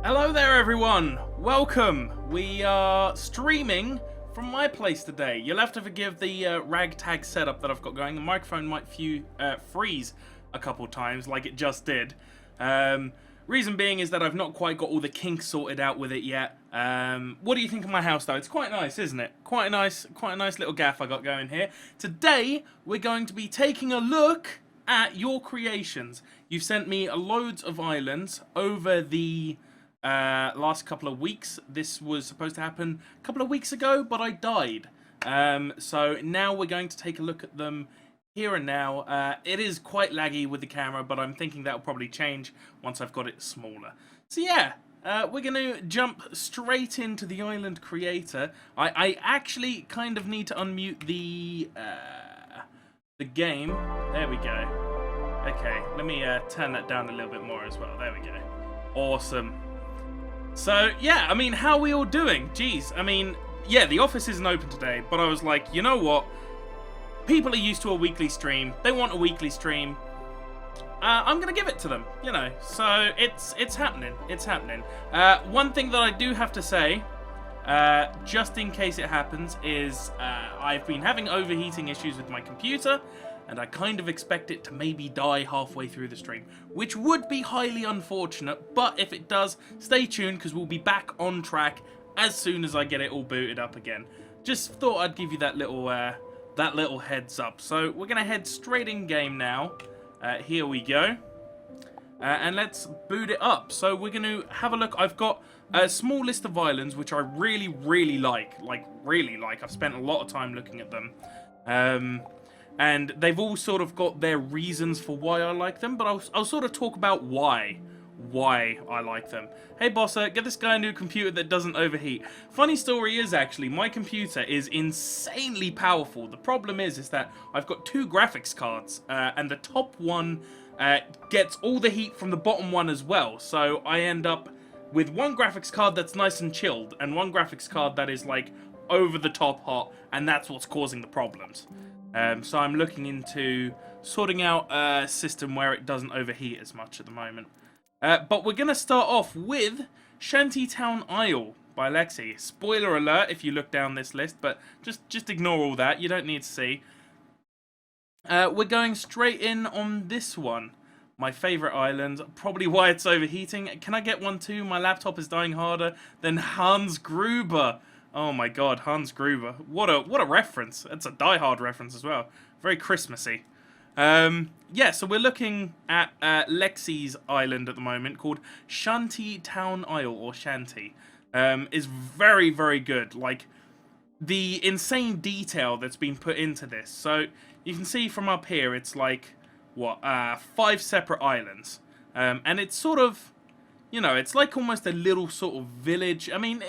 Hello there everyone, welcome. We are streaming from my place today. You'll have to forgive the ragtag setup that I've got going. The microphone might freeze a couple times like it just did. Reason being is that I've not quite got all the kinks sorted out with it yet. What do you think of my house though? It's quite nice, isn't it? Quite a nice little gaff I got going here. Today we're going to be taking a look at your creations. You've sent me loads of islands over the last couple of weeks. This was supposed to happen a couple of weeks ago, but I died. So now we're going to take a look at them here and now. It is quite laggy with the camera, but I'm thinking that'll probably change once I've got it smaller. So yeah, we're going to jump straight into the island creator. I actually kind of need to unmute the game. There we go. Okay, let me turn that down a little bit more as well. There we go. Awesome. So, yeah, I mean, how are we all doing? Jeez, I mean, yeah, the office isn't open today, but I was like, you know what? People are used to a weekly stream. They want a weekly stream. I'm going to give it to them, you know. So, it's happening. It's happening. One thing that I do have to say, just in case it happens, is I've been having overheating issues with my computer, and I kind of expect it to maybe die halfway through the stream, which would be highly unfortunate, but if it does, stay tuned, because we'll be back on track as soon as I get it all booted up again. Just thought I'd give you that little heads up. So we're going to head straight in game now. Here we go. And let's boot it up. So we're going to have a look. I've got a small list of islands, which I really like. I've spent a lot of time looking at them. And they've all sort of got their reasons for why I like them, but I'll sort of talk about why I like them. Hey Bossa, get this guy a new computer that doesn't overheat. Funny story is actually, my computer is insanely powerful. The problem is that I've got two graphics cards, and the top one gets all the heat from the bottom one as well. So I end up with one graphics card that's nice and chilled, and one graphics card that is like over the top hot, and that's what's causing the problems. So I'm looking into sorting out a system where it doesn't overheat as much at the moment. But we're going to start off with Shanty Town Island by Lexi. Spoiler alert if you look down this list, but just ignore all that. You don't need to see. We're going straight in on this one. My favourite island, probably why it's overheating. Can I get one too? My laptop is dying harder than Hans Gruber. Oh my god, Hans Gruber. What a reference. It's a Die Hard reference as well. Very Christmassy. Yeah, so we're looking at Lexi's island at the moment, called Shanty Town Island, or Shanty. Is very, very good. Like, the insane detail that's been put into this. So, you can see from up here, it's like, what, 5 separate islands. And it's sort of, you know, it's like almost a little sort of village. I mean,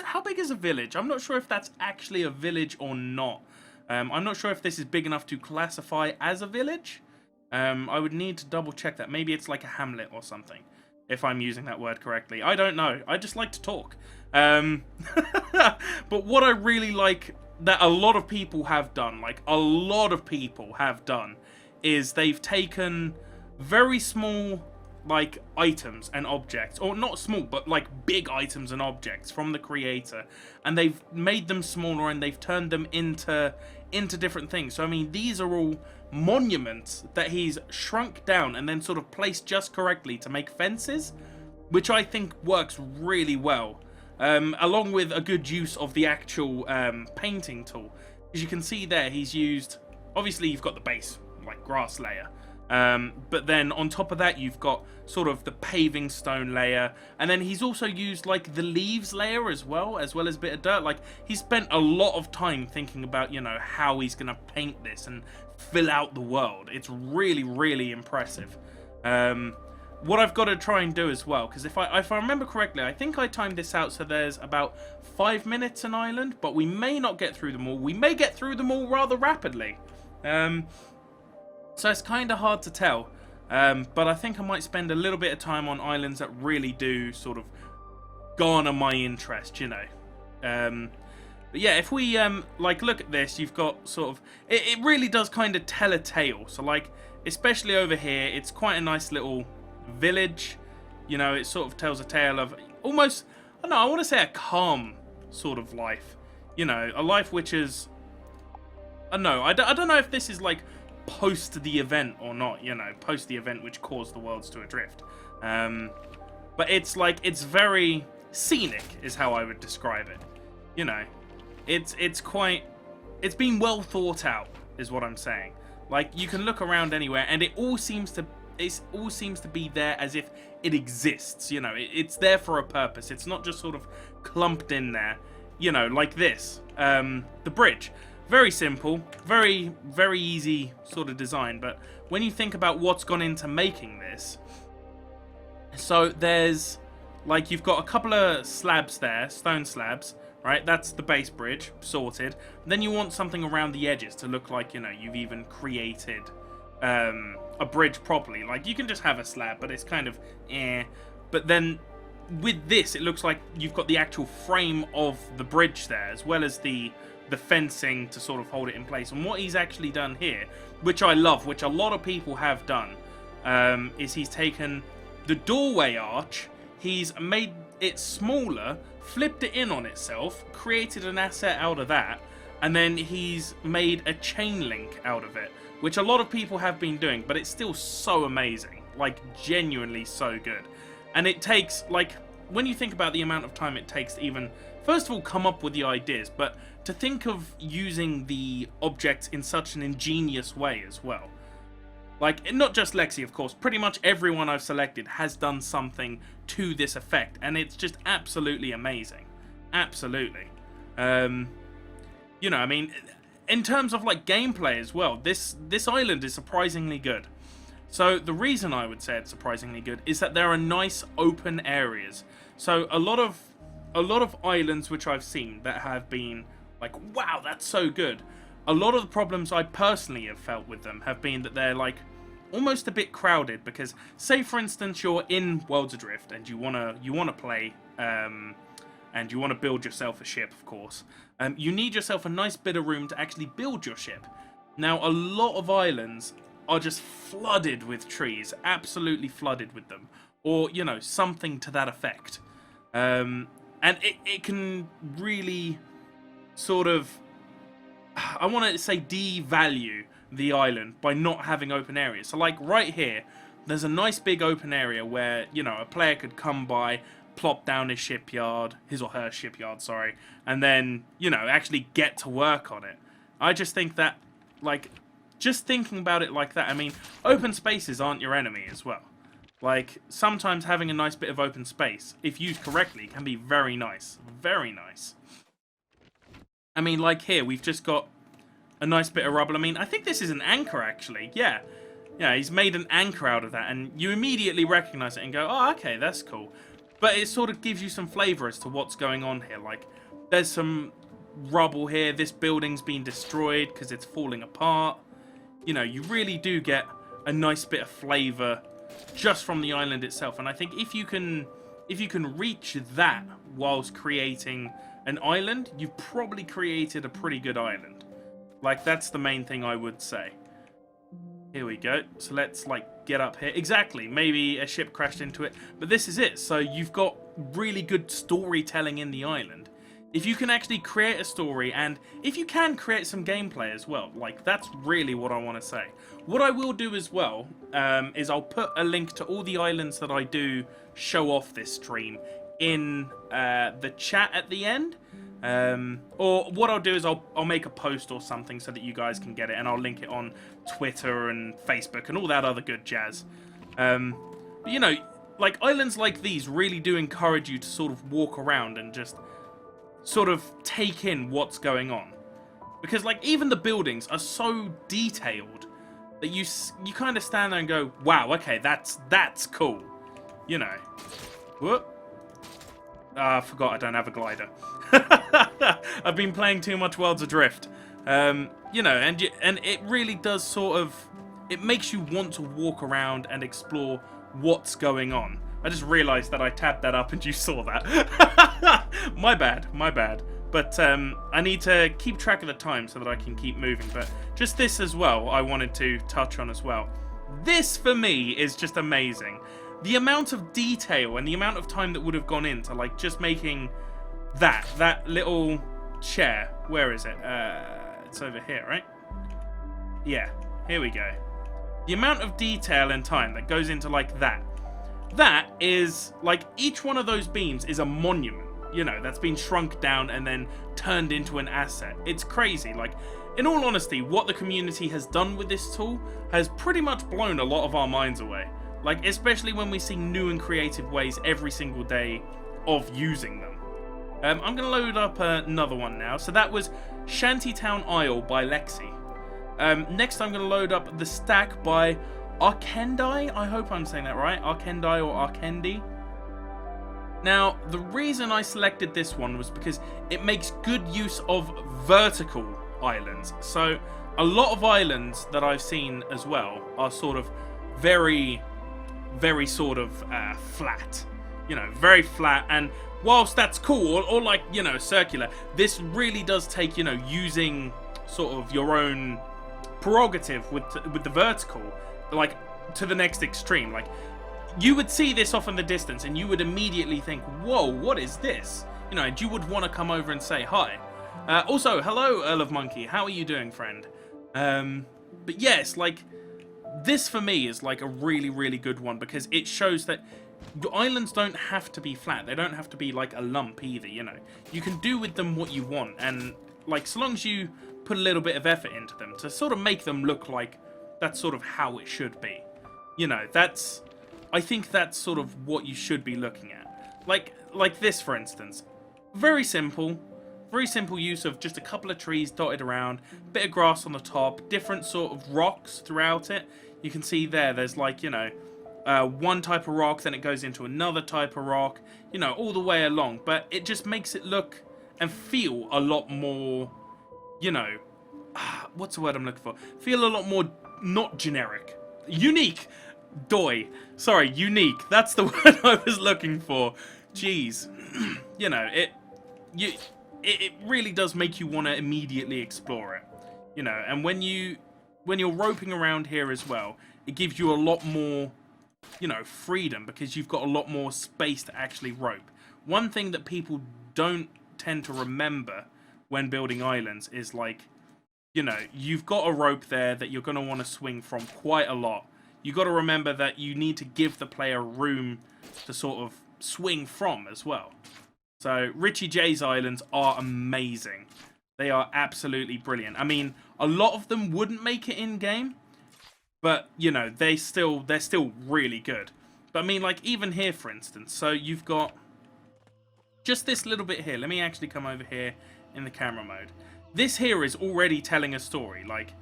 how big is a village? I'm not sure if that's actually a village or not. I'm not sure if this is big enough to classify as a village. I would need to double check that. Maybe it's like a hamlet or something, if I'm using that word correctly. I don't know. I just like to talk. But what I really like that a lot of people have done, is they've taken very small, like, items and objects, or not small, but like big items and objects from the creator, and they've made them smaller and they've turned them into different things. So I mean, these are all monuments that he's shrunk down and then sort of placed just correctly to make fences, which I think works really well, along with a good use of the actual painting tool. As you can see there, he's used, obviously you've got the base, like grass layer, but then on top of that you've got sort of the paving stone layer, and then he's also used like the leaves layer as well as a bit of dirt. Like, he spent a lot of time thinking about, you know, how he's gonna paint this and fill out the world. It's really impressive. What I've got to try and do as well, because if I remember correctly, I think I timed this out so there's about 5 minutes an island, but we may not get through them all. We may get through them all rather rapidly. So it's kind of hard to tell, but I think I might spend a little bit of time on islands that really do sort of garner my interest, you know. But yeah, if we like look at this, you've got sort of, it really does kind of tell a tale. So like, especially over here, it's quite a nice little village. You know, it sort of tells a tale of almost, I don't know, I want to say a calm sort of life. You know, a life which is, I don't know, I don't know if this is like post the event or not, you know, post the event which caused the worlds to adrift. But it's like, it's very scenic is how I would describe it. You know, it's been well thought out is what I'm saying. Like, you can look around anywhere and it all seems to be there as if it exists, you know, it's there for a purpose. It's not just sort of clumped in there, you know, like this. The bridge, very simple, very, very easy sort of design, but when you think about what's gone into making this, so there's, like, you've got a couple of slabs there, stone slabs, right? That's the base bridge, sorted. Then you want something around the edges to look like, you know, you've even created a bridge properly. Like, you can just have a slab, but it's kind of But then with this, it looks like you've got the actual frame of the bridge there, as well as the fencing to sort of hold it in place. And what he's actually done here, which I love, which a lot of people have done, is he's taken the doorway arch, he's made it smaller, flipped it in on itself, created an asset out of that, and then he's made a chain link out of it, which a lot of people have been doing, but it's still so amazing, like genuinely so good. And it takes, like, when you think about the amount of time it takes to even, first of all, come up with the ideas, but to think of using the objects in such an ingenious way as well. Like, not just Lexi, of course, pretty much everyone I've selected has done something to this effect, and it's just absolutely amazing. Absolutely. You know, I mean, in terms of, like, gameplay as well, this island is surprisingly good. So, the reason I would say it's surprisingly good is that there are nice open areas. So, a lot of islands which I've seen that have been like, wow, that's so good. A lot of the problems I personally have felt with them have been that they're like almost a bit crowded, because say for instance you're in Worlds Adrift and you wanna play and you want to build yourself a ship, of course. You need yourself a nice bit of room to actually build your ship. Now, a lot of islands are just flooded with trees, absolutely flooded with them, or, you know, something to that effect. And it can really sort of, I want to say, devalue the island by not having open areas. So, like, right here, there's a nice big open area where, you know, a player could come by, plop down his shipyard, his or her shipyard, sorry, and then, you know, actually get to work on it. I just think that, like, just thinking about it like that, I mean, open spaces aren't your enemy as well. Like, sometimes having a nice bit of open space, if used correctly, can be very nice. Very nice. I mean, like here, we've just got a nice bit of rubble. I mean, I think this is an anchor, actually. Yeah. Yeah, he's made an anchor out of that, and you immediately recognize it and go, oh, okay, that's cool. But it sort of gives you some flavour as to what's going on here. Like, there's some rubble here. This building's been destroyed because it's falling apart. You know, you really do get a nice bit of flavour just from the island itself. And I think if you can reach that whilst creating an island, you've probably created a pretty good island. Like, that's the main thing I would say. Here we go. So let's, like, get up here. Exactly. Maybe a ship crashed into it. But this is it. So you've got really good storytelling in the island. If you can actually create a story, and if you can create some gameplay as well, like, that's really what I want to say. What I will do as well is I'll put a link to all the islands that I do show off this stream in the chat at the end. Or what I'll do is I'll make a post or something so that you guys can get it, and I'll link it on Twitter and Facebook and all that other good jazz. But, you know, like, islands like these really do encourage you to sort of walk around and just sort of take in what's going on. Because, like, even the buildings are so detailed that you kind of stand there and go, wow, okay, that's cool. You know. Whoop. I forgot I don't have a glider. I've been playing too much Worlds Adrift. You know, and it really does sort of, it makes you want to walk around and explore what's going on. I just realised that I tabbed that up and you saw that. My bad. But I need to keep track of the time so that I can keep moving. But just this as well, I wanted to touch on as well. This, for me, is just amazing. the amount of detail and the amount of time that would have gone into like just making that little chair. Where is it? It's over here, right? Yeah, here we go. The amount of detail and time that goes into like that is like each one of those beams is a monument, you know, that's been shrunk down and then turned into an asset. It's crazy. Like, in all honesty, what the community has done with this tool has pretty much blown a lot of our minds away. Like, especially when we see new and creative ways every single day of using them. I'm going to load up another one now. So that was Shanty Town Island by Lexi. Next, I'm going to load up The Stack by Arkendi. I hope I'm saying that right. Arkendi or Arkendi. Now, the reason I selected this one was because it makes good use of vertical islands. So, a lot of islands that I've seen as well are sort of very sort of flat. You know, very flat. And whilst that's cool, or like, you know, circular, this really does take, you know, using sort of your own prerogative with the vertical, like, to the next extreme. Like, you would see this off in the distance and you would immediately think, whoa, what is this? You know, and you would want to come over and say hi. Also, hello, Earl of Monkey. How are you doing, friend? But yes, like, this for me is like a really, really good one because it shows that your islands don't have to be flat. They don't have to be like a lump either, you know. You can do with them what you want, and like, so long as you put a little bit of effort into them to sort of make them look like that's sort of how it should be. You know, I think that's sort of what you should be looking at. Like this, for instance. Very simple use of just a couple of trees dotted around, bit of grass on the top, different sort of rocks throughout it. You can see there's like, you know, one type of rock, then it goes into another type of rock, you know, all the way along. But it just makes it look and feel a lot more, you know, what's the word I'm looking for? Feel a lot more not generic. Unique. Sorry, unique. That's the word I was looking for. Jeez. You know, it really does make you want to immediately explore it. You know, and when you're roping around here as well, it gives you a lot more, you know, freedom because you've got a lot more space to actually rope. One thing that people don't tend to remember when building islands is like, you know, you've got a rope there that you're going to want to swing from quite a lot. You've got to remember that you need to give the player room to sort of swing from as well. So Richie J's islands are amazing. They are absolutely brilliant. I mean, a lot of them wouldn't make it in-game, but, you know, they're still really good. But, I mean, like, even here, for instance, so you've got just this little bit here. Let me actually come over here in the camera mode. This here is already telling a story. Like,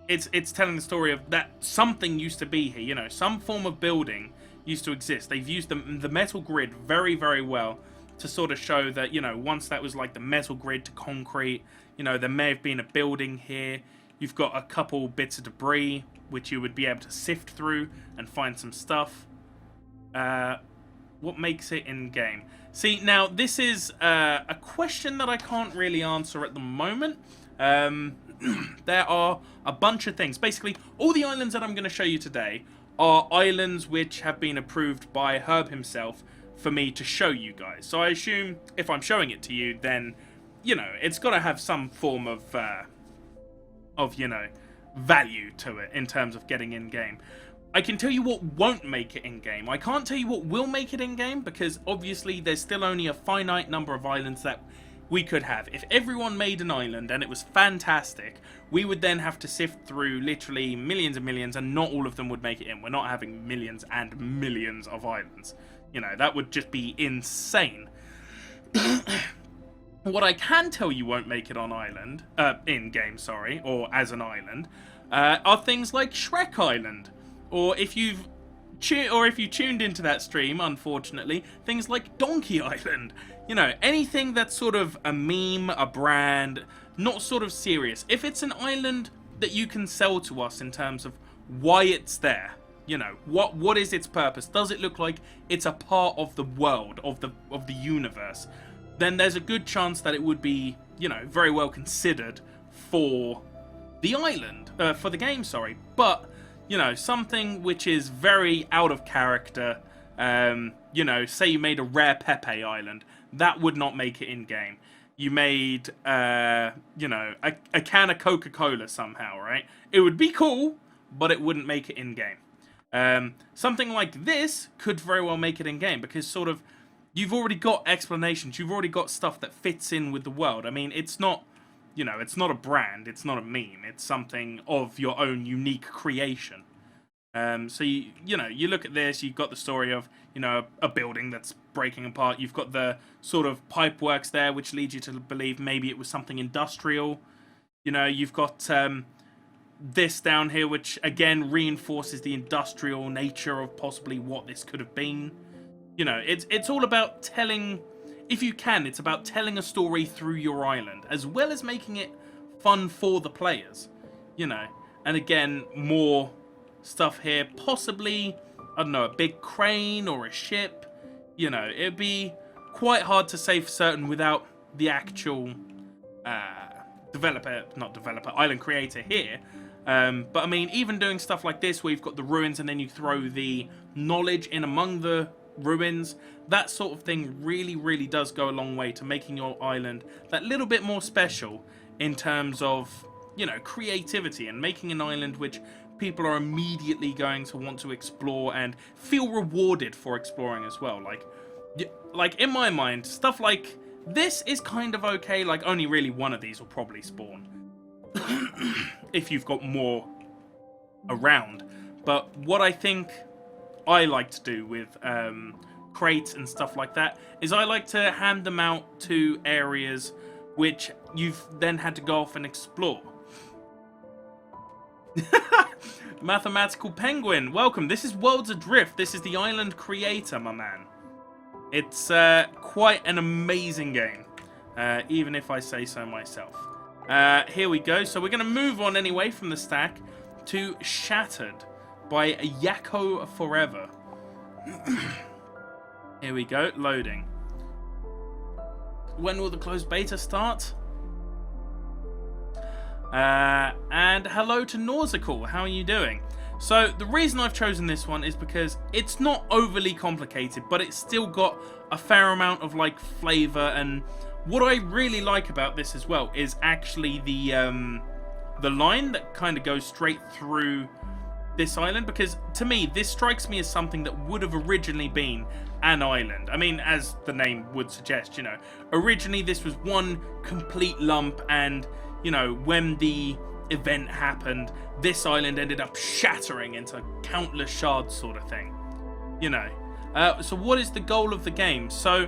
it's telling the story of that something used to be here. You know, some form of building used to exist. They've used the metal grid very, very well to sort of show that, you know, once that was like the metal grid to concrete, you know, there may have been a building here. You've got a couple bits of debris which you would be able to sift through and find some stuff. What makes it in-game? See, now, this is a question that I can't really answer at the moment. There are a bunch of things. Basically, all the islands that I'm going to show you today are islands which have been approved by Herb himself for me to show you guys. So I assume if I'm showing it to you, then, you know, it's got to have some form of, you know, value to it in terms of getting in-game. I can tell you what won't make it in-game. I can't tell you what will make it in-game because obviously there's still only a finite number of islands that we could have. If everyone made an island and it was fantastic, we would then have to sift through literally millions and millions, and not all of them would make it in. We're not having millions and millions of islands. You know, that would just be insane. What I can tell you won't make it on island, in-game, sorry, or as an island, are things like Shrek Island. Or if you tuned into that stream, unfortunately, things like Donkey Island. You know, anything that's sort of a meme, a brand, not sort of serious. If it's an island that you can sell to us in terms of why it's there, you know, what is its purpose? Does it look like it's a part of the world, of the universe? Then there's a good chance that it would be, you know, very well considered for the island, for the game, sorry. But, you know, something which is very out of character, You know, say you made a rare Pepe Island, that would not make it in game. You made, you know, a can of Coca-Cola somehow, right? It would be cool, but it wouldn't make it in game. Something like this could very well make it in game because sort of you've already got explanations, you've already got stuff that fits in with the world. I mean, it's not, you know, it's not a brand, it's not a meme, it's something of your own unique creation. So you know, you look at this, you've got the story of, you know, a building that's breaking apart. You've got the sort of pipe works there, which leads you to believe maybe it was something industrial. You know, you've got this down here, which again reinforces the industrial nature of possibly what this could have been. You know, it's all about telling, if you can, it's about telling a story through your island, as well as making it fun for the players. You know, and again, more stuff here, possibly, I don't know, a big crane or a ship. You know, it'd be quite hard to say for certain without the actual island creator here. But I mean, even doing stuff like this where you've got the ruins and then you throw the knowledge in among the ruins, that sort of thing really, really does go a long way to making your island that little bit more special in terms of, you know, creativity, and making an island which people are immediately going to want to explore and feel rewarded for exploring as well. Like in my mind, stuff like this is kind of okay. Like, only really one of these will probably spawn if you've got more around. But what I think I like to do with crates and stuff like that is I like to hand them out to areas which you've then had to go off and explore. Mathematical Penguin, welcome. This is Worlds Adrift. This is the island creator, my man. It's quite an amazing game, even if I say so myself. Here we go. So we're going to move on anyway from the stack to Shattered by Yakko Forever. Here we go, loading. When will the closed beta start? And hello to Nautical, how are you doing? So the reason I've chosen this one is because it's not overly complicated, but it's still got a fair amount of like flavor. And what I really like about this as well is actually the line that kind of goes straight through this island, because to me this strikes me as something that would have originally been an island. I mean, as the name would suggest, you know, originally this was one complete lump, and you know, when the event happened, this island ended up shattering into countless shards, sort of thing. You know. So what is the goal of the game? So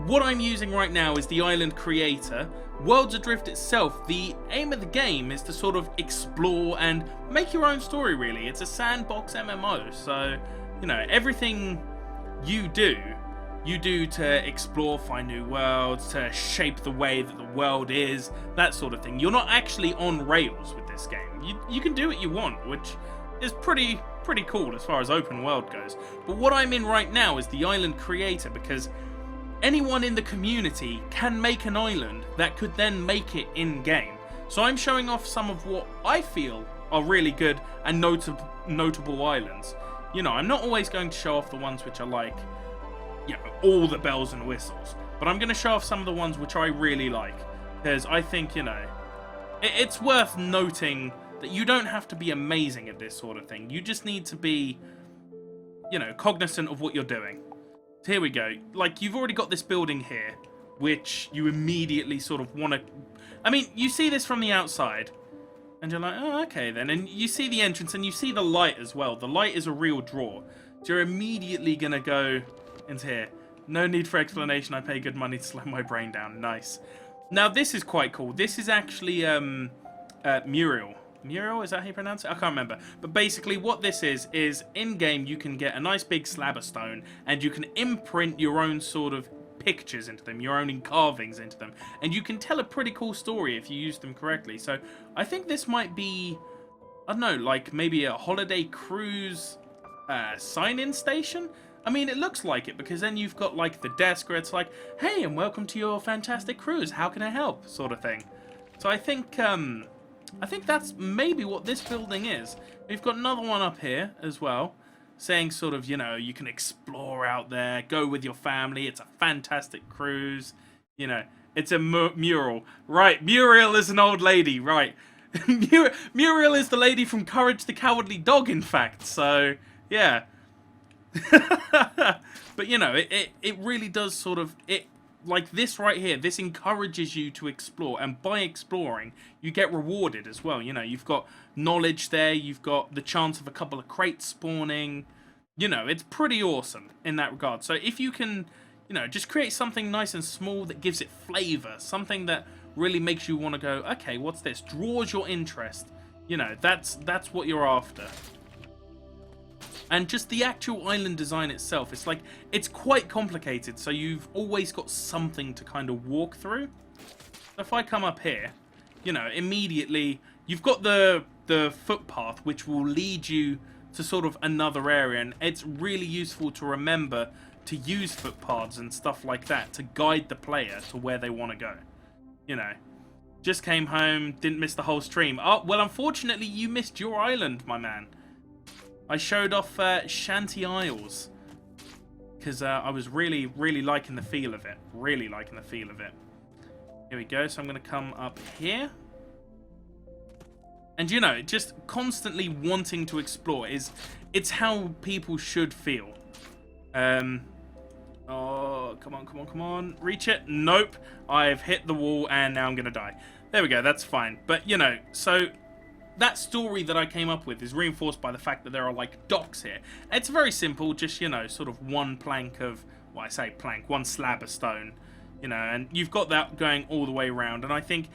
what I'm using right now is the island creator. Worlds Adrift itself, the aim of the game is to sort of explore and make your own story, really. It's a sandbox MMO, so, you know, everything you do to explore, find new worlds, to shape the way that the world is, that sort of thing. You're not actually on rails with this game. You can do what you want, which is pretty cool as far as open world goes. But what I'm in right now is the island creator, because anyone in the community can make an island that could then make it in-game. So I'm showing off some of what I feel are really good and notable islands. You know, I'm not always going to show off the ones which are like, you know, all the bells and whistles. But I'm going to show off some of the ones which I really like. Because I think, you know, it's worth noting that you don't have to be amazing at this sort of thing. You just need to be, you know, cognizant of what you're doing. So here we go. Like, you've already got this building here, which you immediately sort of want to... I mean, you see this from the outside, and you're like, oh, okay then. And you see the entrance, and you see the light as well. The light is a real draw. So you're immediately going to go into here. No need for explanation. I pay good money to slow my brain down. Nice. Now, this is quite cool. This is actually Muriel. Muriel, is that how you pronounce it? I can't remember. But basically what this is in-game you can get a nice big slab of stone, and you can imprint your own sort of pictures into them, your own carvings into them. And you can tell a pretty cool story if you use them correctly. So I think this might be, I don't know, like maybe a holiday cruise sign-in station? I mean, it looks like it, because then you've got like the desk where it's like, hey, and welcome to your fantastic cruise. How can I help? Sort of thing. So I think that's maybe what this building is. We've got another one up here as well. saying sort of, you know, you can explore out there, go with your family. It's a fantastic cruise. You know, it's a Muriel. Right, Muriel is an old lady, right. Muriel is the lady from Courage the Cowardly Dog, in fact. So, yeah. But, you know, it really does sort of... Like this right here, this encourages you to explore. And by exploring, you get rewarded as well. You know, you've got knowledge there. You've got the chance of a couple of crates spawning. You know, it's pretty awesome in that regard. So if you can... You know, just create something nice and small that gives it flavor. Something that really makes you want to go, okay, what's this? Draws your interest. You know, that's what you're after. And just the actual island design itself, it's like, it's quite complicated. So you've always got something to kind of walk through. So if I come up here, you know, immediately, you've got the footpath, which will lead you to sort of another area. And it's really useful to remember to use footpaths and stuff like that to guide the player to where they want to go. You know, just came home, didn't miss the whole stream. Oh, well, unfortunately, you missed your island, my man. I showed off Shanty Isles because I was really, really liking the feel of it. Really liking the feel of it. Here we go. So I'm going to come up here. And, you know, just constantly wanting to explore it's how people should feel. Oh, come on, come on, come on. Reach it. Nope. I've hit the wall and now I'm going to die. There we go. That's fine. But, you know, so that story that I came up with is reinforced by the fact that there are, like, docks here. It's very simple. Just, you know, sort of one plank of, well, I say plank, one slab of stone. You know, and you've got that going all the way around. And I think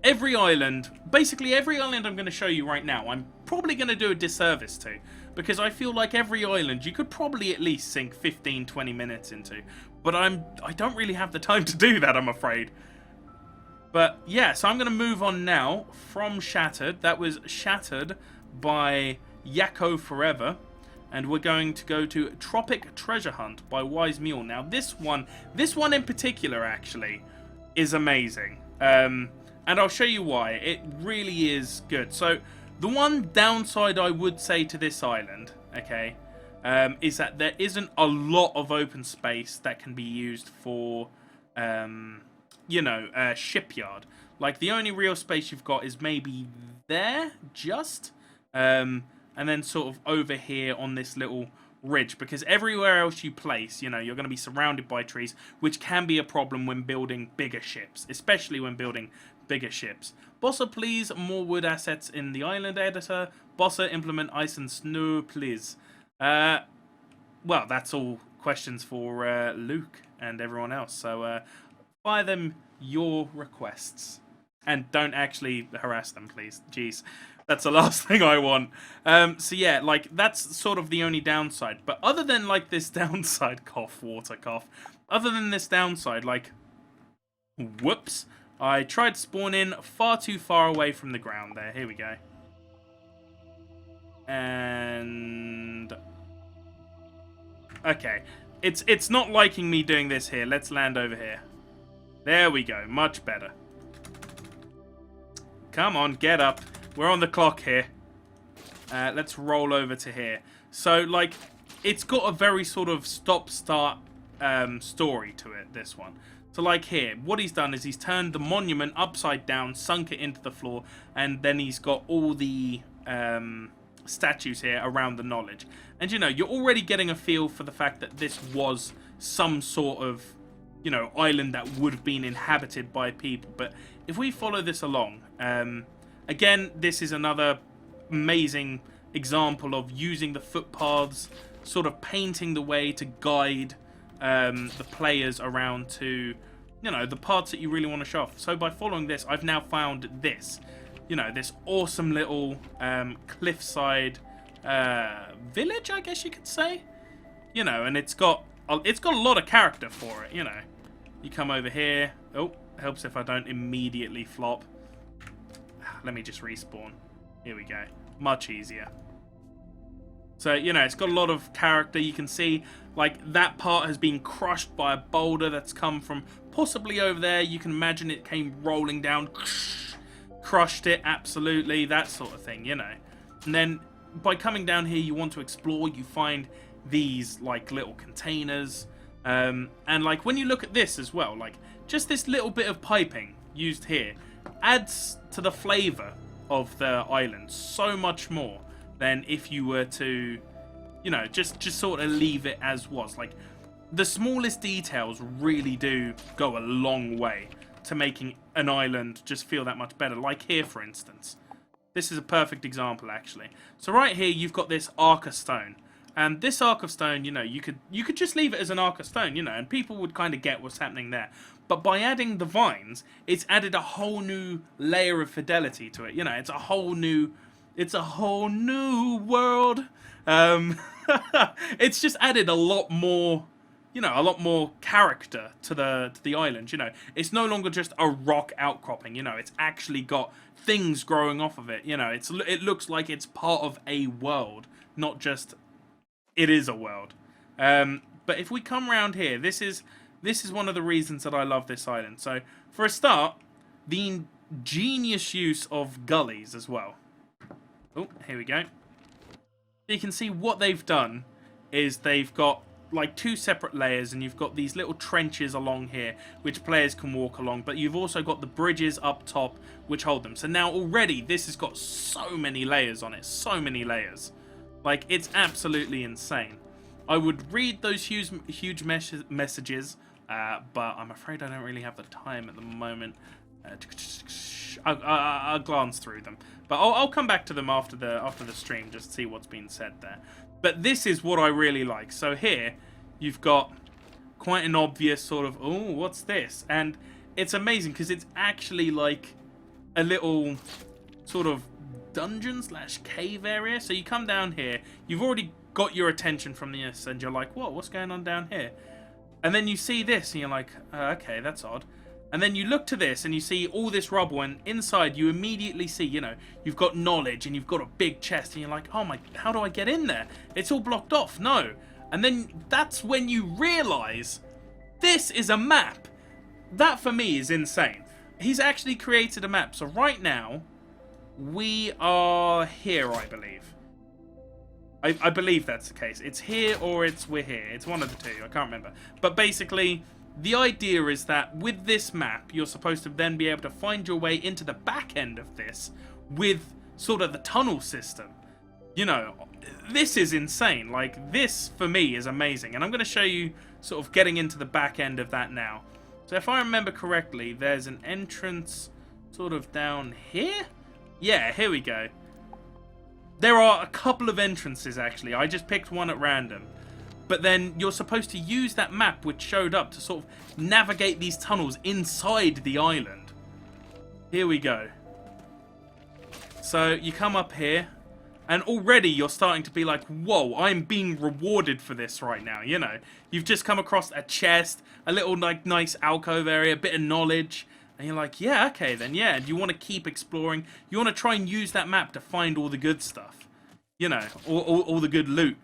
every island, basically every island I'm going to show you right now, I'm probably going to do a disservice to. Because I feel like every island you could probably at least sink 15-20 minutes into. But I don't really have the time to do that, I'm afraid. But yeah, so I'm going to move on now from Shattered. That was Shattered by Yakko Forever. And we're going to go to Tropic Treasure Hunt by Wise Mule. Now this one in particular actually is amazing. And I'll show you why. It really is good. So the one downside I would say to this island, okay, is that there isn't a lot of open space that can be used for, you know, a shipyard. Like, the only real space you've got is maybe there, just, and then sort of over here on this little ridge. Because everywhere else you place, you know, you're going to be surrounded by trees, which can be a problem when building bigger ships, especially when building bigger ships. Bossa, please, more wood assets in the island editor. Bossa, implement ice and snow, please. Well, that's all questions for Luke and everyone else. So fire them your requests. And don't actually harass them, please. Jeez. That's the last thing I want. So yeah, like, that's sort of the only downside. But other than, like, this downside, cough, water, cough. Other than this downside, like, whoops. I tried to spawn in far too far away from the ground there. Here we go. And... okay. It's not liking me doing this here. Let's land over here. There we go. Much better. Come on, get up. We're on the clock here. Let's roll over to here. So, like, it's got a very sort of stop-start story to it, this one. So, like here, what he's done is he's turned the monument upside down, sunk it into the floor, and then he's got all the statues here around the knowledge. And, you know, you're already getting a feel for the fact that this was some sort of, you know, island that would have been inhabited by people. But if we follow this along, again, this is another amazing example of using the footpaths, sort of painting the way to guide the players around to, you know, the parts that you really want to show off. So by following this, I've now found this, you know, this awesome little cliffside village, I guess you could say. You know, and it's got a lot of character for it, you know. You come over here. Oh, helps if I don't immediately flop. Let me just respawn. Here we go. Much easier. So, you know, it's got a lot of character. You can see, like, that part has been crushed by a boulder that's come from possibly over there. You can imagine it came rolling down, crushed it, absolutely, that sort of thing, you know. And then by coming down here, you want to explore. You find these like little containers, and like when you look at this as well, like just this little bit of piping used here adds to the flavor of the island so much more than if you were to, you know, just sort of leave it as was. Like, the smallest details really do go a long way to making an island just feel that much better. Like here, for instance. This is a perfect example, actually. So right here, you've got this arc of stone. And this arc of stone, you know, you could just leave it as an arc of stone, you know, and people would kind of get what's happening there. But by adding the vines, it's added a whole new layer of fidelity to it. You know, it's a whole new world. It's just added a lot more, you know, a lot more character to the island. You know, it's no longer just a rock outcropping. You know, it's actually got things growing off of it. You know, it looks like it's part of a world, not just it is a world. But if we come around here, this is one of the reasons that I love this island. So, for a start, the ingenious use of gullies as well. Oh, here we go. You can see what they've done is they've got like two separate layers, and you've got these little trenches along here which players can walk along, but you've also got the bridges up top which hold them. So now already this has got so many layers on it, so many layers. Like, it's absolutely insane. I would read those huge messages, but I'm afraid I don't really have the time at the moment. I'll glance through them, but I'll come back to them after the stream just to see what's been said there. But this is what I really like. So here you've got quite an obvious sort of, oh, what's this? And it's amazing because it's actually like a little sort of dungeon / cave area. So you come down here, you've already got your attention from this, and you're like, whoa, what's going on down here? And then you see this, and you're like, okay, that's odd. And then you look to this, and you see all this rubble, and inside you immediately see, you know, you've got knowledge, and you've got a big chest, and you're like, oh my, how do I get in there? It's all blocked off. No. And then that's when you realize this is a map. That, for me, is insane. He's actually created a map. So right now, we are here, I believe. I believe that's the case. It's here or we're here. It's one of the two. I can't remember. But basically, the idea is that with this map, you're supposed to then be able to find your way into the back end of this with sort of the tunnel system. You know, this is insane. Like, this, for me, is amazing. And I'm going to show you sort of getting into the back end of that now. So if I remember correctly, there's an entrance sort of down here? Yeah, here we go. There are a couple of entrances, actually. I just picked one at random. But then you're supposed to use that map which showed up to sort of navigate these tunnels inside the island. Here we go. So you come up here, and already you're starting to be like, whoa, I'm being rewarded for this right now, you know. You've just come across a chest, a little like nice alcove area, a bit of knowledge. And you're like, yeah, okay then, yeah. And you want to keep exploring. You want to try and use that map to find all the good stuff. You know, all the good loot.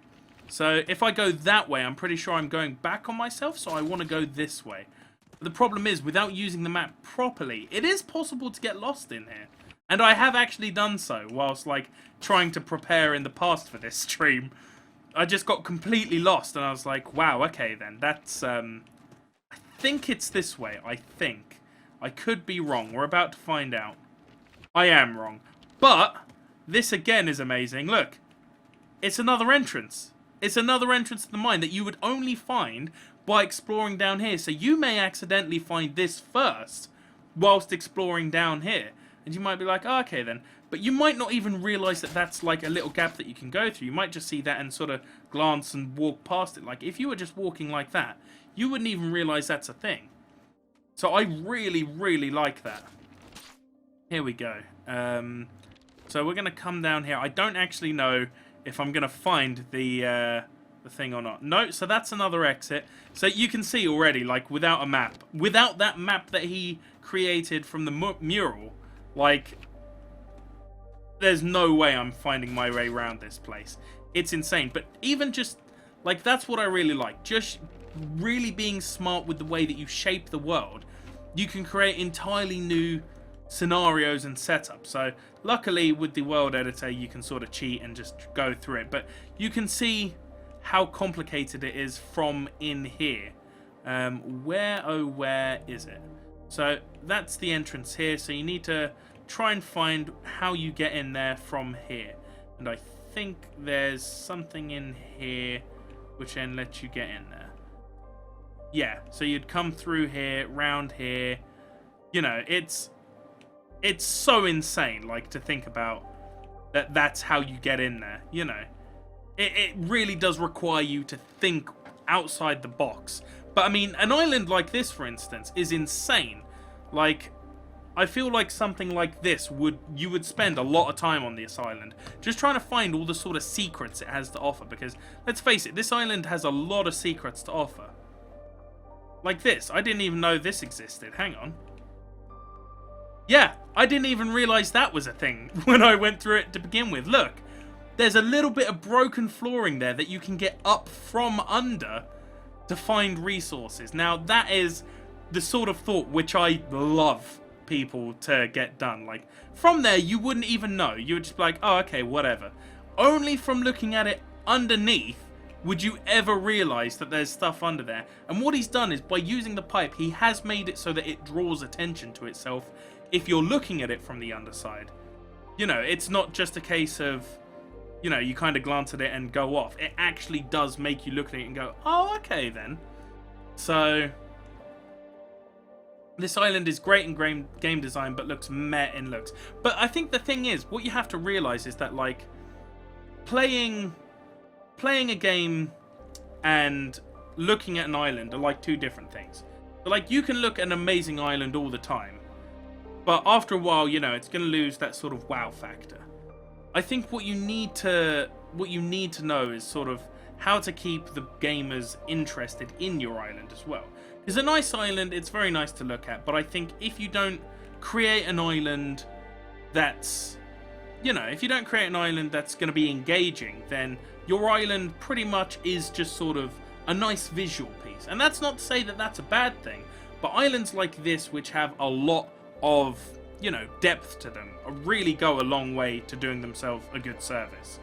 So if I go that way, I'm pretty sure I'm going back on myself. So I want to go this way. But the problem is, without using the map properly, it is possible to get lost in here. And I have actually done so whilst, like, trying to prepare in the past for this stream. I just got completely lost. And I was like, wow, okay then. That's, I think it's this way. I think. I could be wrong. We're about to find out. I am wrong. But this again is amazing. Look. It's another entrance. It's another entrance to the mine that you would only find by exploring down here. So you may accidentally find this first whilst exploring down here. And you might be like, oh, okay then. But you might not even realise that that's like a little gap that you can go through. You might just see that and sort of glance and walk past it. Like if you were just walking like that, you wouldn't even realise that's a thing. So I really, really like that. Here we go. So we're going to come down here. I don't actually know if I'm going to find the thing or not. No, so that's another exit. So you can see already, like, without a map. Without that map that he created from the mural, like, there's no way I'm finding my way around this place. It's insane. But even just, like, that's what I really like. Just really being smart with the way that you shape the world. You can create entirely new scenarios and setup. So luckily with the world editor you can sort of cheat and just go through it, but you can see how complicated it is from in here. Where is it? So that's the entrance here, so you need to try and find how you get in there from here. And I think there's something in here which then lets you get in there. Yeah, so you'd come through here, round here. You know, it's so insane, like, to think about that's how you get in there, you know. It really does require you to think outside the box. But, I mean, an island like this, for instance, is insane. Like, I feel like something like this you would spend a lot of time on this island, just trying to find all the sort of secrets it has to offer, because, let's face it, this island has a lot of secrets to offer. Like this. I didn't even know this existed. Hang on. Yeah, I didn't even realize that was a thing when I went through it to begin with. Look, there's a little bit of broken flooring there that you can get up from under to find resources. Now, that is the sort of thought which I love people to get done. Like, from there, you wouldn't even know. You would just be like, oh, okay, whatever. Only from looking at it underneath would you ever realize that there's stuff under there. And what he's done is, by using the pipe, he has made it so that it draws attention to itself if you're looking at it from the underside. You know, it's not just a case of, you know, you kind of glance at it and go off. It actually does make you look at it and go, oh, okay then. So, this island is great in game design, but looks meh in looks. But I think the thing is, what you have to realize is that, like, playing a game and looking at an island are like two different things. So, like, you can look at an amazing island all the time, but after a while, you know, it's going to lose that sort of wow factor. I think what you need to know is sort of how to keep the gamers interested in your island as well. Because a nice island, it's very nice to look at, but I think if you don't create an island that's, you know, if you don't create an island that's going to be engaging, then your island pretty much is just sort of a nice visual piece. And that's not to say that that's a bad thing, but islands like this, which have a lot of, you know, depth to them, really go a long way to doing themselves a good service.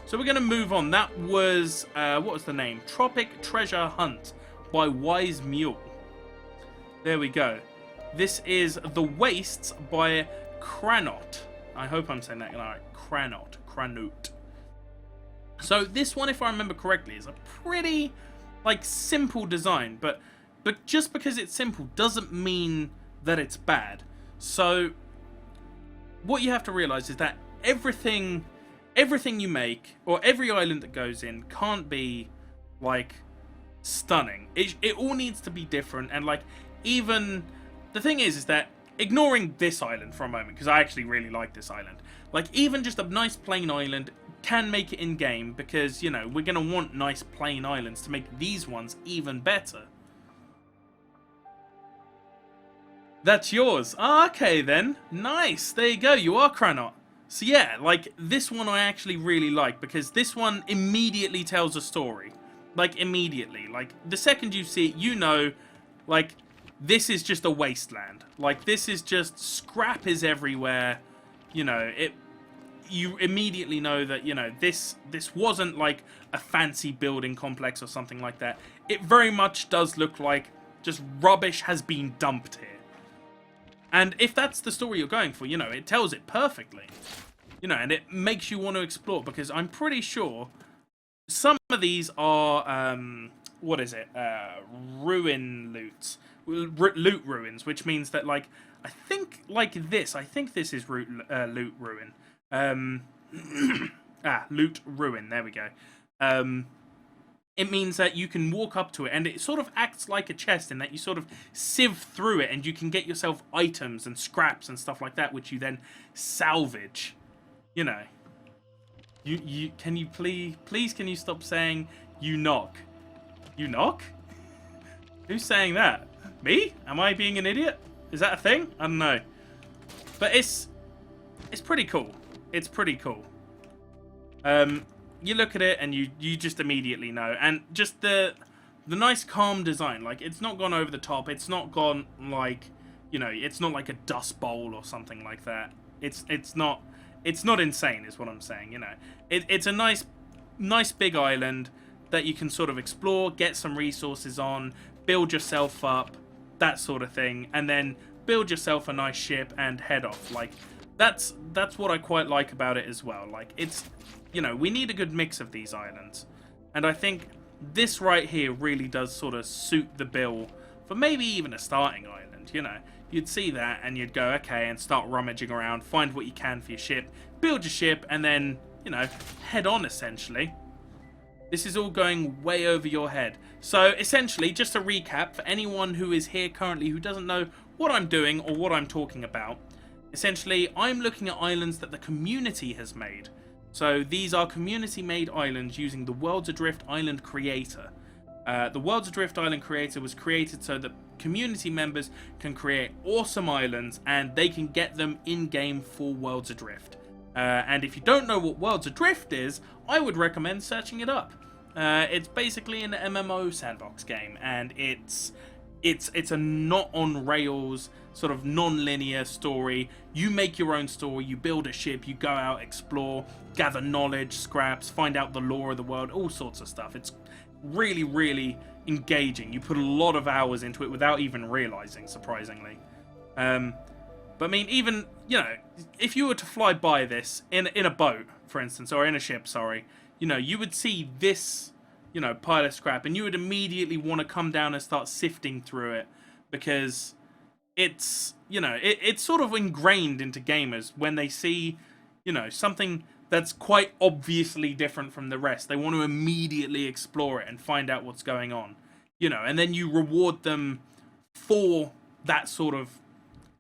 So we're going to move on. That was, what was the name? Tropic Treasure Hunt by Wise Mule. There we go. This is The Wastes by Cranot. I hope I'm saying that right. Cranot. So this one, if I remember correctly, is a pretty, like, simple design, but just because it's simple doesn't mean that it's bad. So what you have to realize is that everything you make, or every island that goes in, can't be, like, stunning. It all needs to be different. And, like, even the thing is that, ignoring this island for a moment, because I actually really like this island, like, even just a nice plain island can make it in game, because, you know, we're going to want nice plain islands to make these ones even better. That's yours. Ah, okay then. Nice. There you go. You are Cranot. So yeah, like, this one I actually really like, because this one immediately tells a story. Like, immediately. Like, the second you see it, you know, like, this is just a wasteland. Like, this is just, scrap is everywhere. You know, you immediately know that, you know, this wasn't like a fancy building complex or something like that. It very much does look like just rubbish has been dumped here. And if that's the story you're going for, you know, it tells it perfectly. You know, and it makes you want to explore, because I'm pretty sure some of these are, what is it? Ruin loots. Loot ruins, which means that, like, I think this is loot ruin. Loot ruin, there we go. It means that you can walk up to it, and it sort of acts like a chest in that you sort of sieve through it, and you can get yourself items and scraps and stuff like that, which you then salvage. You know, can you please can you stop saying you knock? You knock? Who's saying that? Me? Am I being an idiot? Is that a thing? I don't know. But it's pretty cool. It's pretty cool. You look at it and you just immediately know. And just the nice calm design. Like, it's not gone over the top. It's not gone, like, You know, it's not like a dust bowl or something like that. It's not insane, is what I'm saying. You know, it's a nice big island that you can sort of explore, get some resources on, build yourself up, that sort of thing, and then build yourself a nice ship and head off. Like, that's what I quite like about it as well. Like, it's, you know, we need a good mix of these islands, and I think this right here really does sort of suit the bill for maybe even a starting island. You know, you'd see that and you'd go, okay, and start rummaging around, find what you can for your ship, build your ship, and then, you know, head on, essentially. This is all going way over your head. So, essentially, just to recap, for anyone who is here currently who doesn't know what I'm doing or what I'm talking about, essentially, I'm looking at islands that the community has made. So, these are community-made islands using the Worlds Adrift Island Creator. The Worlds Adrift Island Creator was created so that community members can create awesome islands and they can get them in-game for Worlds Adrift. And if you don't know what Worlds Adrift is, I would recommend searching it up. It's basically an MMO sandbox game, and it's a not on rails sort of non-linear story. You make your own story, you build a ship, you go out, explore, gather knowledge, scraps, find out the lore of the world, all sorts of stuff. It's really, really engaging. You put a lot of hours into it without even realizing, surprisingly. But I mean, even, you know, if you were to fly by this in a boat, for instance, or in a ship, sorry, you know, you would see this, you know, pile of scrap, and you would immediately want to come down and start sifting through it, because it's, you know, it's sort of ingrained into gamers when they see, you know, something that's quite obviously different from the rest. They want to immediately explore it and find out what's going on, you know, and then you reward them for that sort of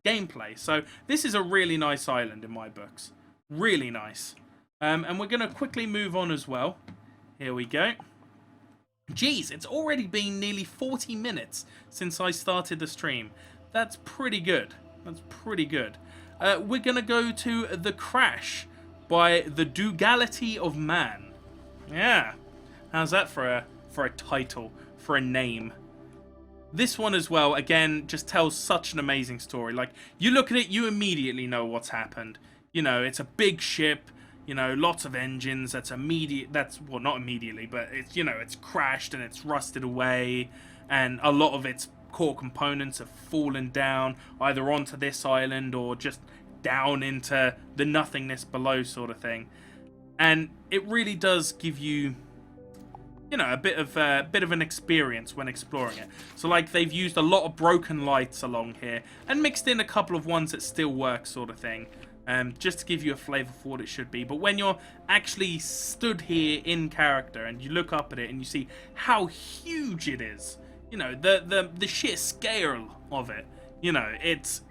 gameplay. So this is a really nice island in my books. Really nice. And we're going to quickly move on as well. Here we go. Geez, it's already been nearly 40 minutes since I started the stream. That's pretty good. That's pretty good. We're going to go to The Crash by The Dugality of Man. Yeah. How's that for a title, for a name? This one as well, again, just tells such an amazing story. Like, you look at it, you immediately know what's happened. You know, it's a big ship, you know, lots of engines, well, not immediately, but it's, you know, it's crashed and it's rusted away, and a lot of its core components have fallen down, either onto this island or just down into the nothingness below, sort of thing. And it really does give you, you know, a bit of an experience when exploring it. So, like, they've used a lot of broken lights along here and mixed in a couple of ones that still work, sort of thing, just to give you a flavour for what it should be. But when you're actually stood here in character and you look up at it and you see how huge it is, you know, the sheer scale of it, you know, it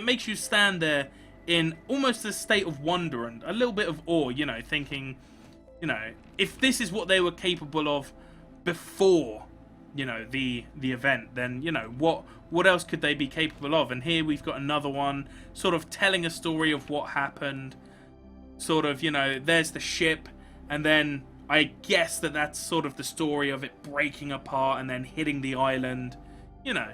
makes you stand there in almost a state of wonder and a little bit of awe, you know, thinking, you know, if this is what they were capable of before, you know, the event, then, you know, what else could they be capable of? And here we've got another one sort of telling a story of what happened. Sort of, you know, there's the ship, and then I guess that's sort of the story of it breaking apart and then hitting the island. You know,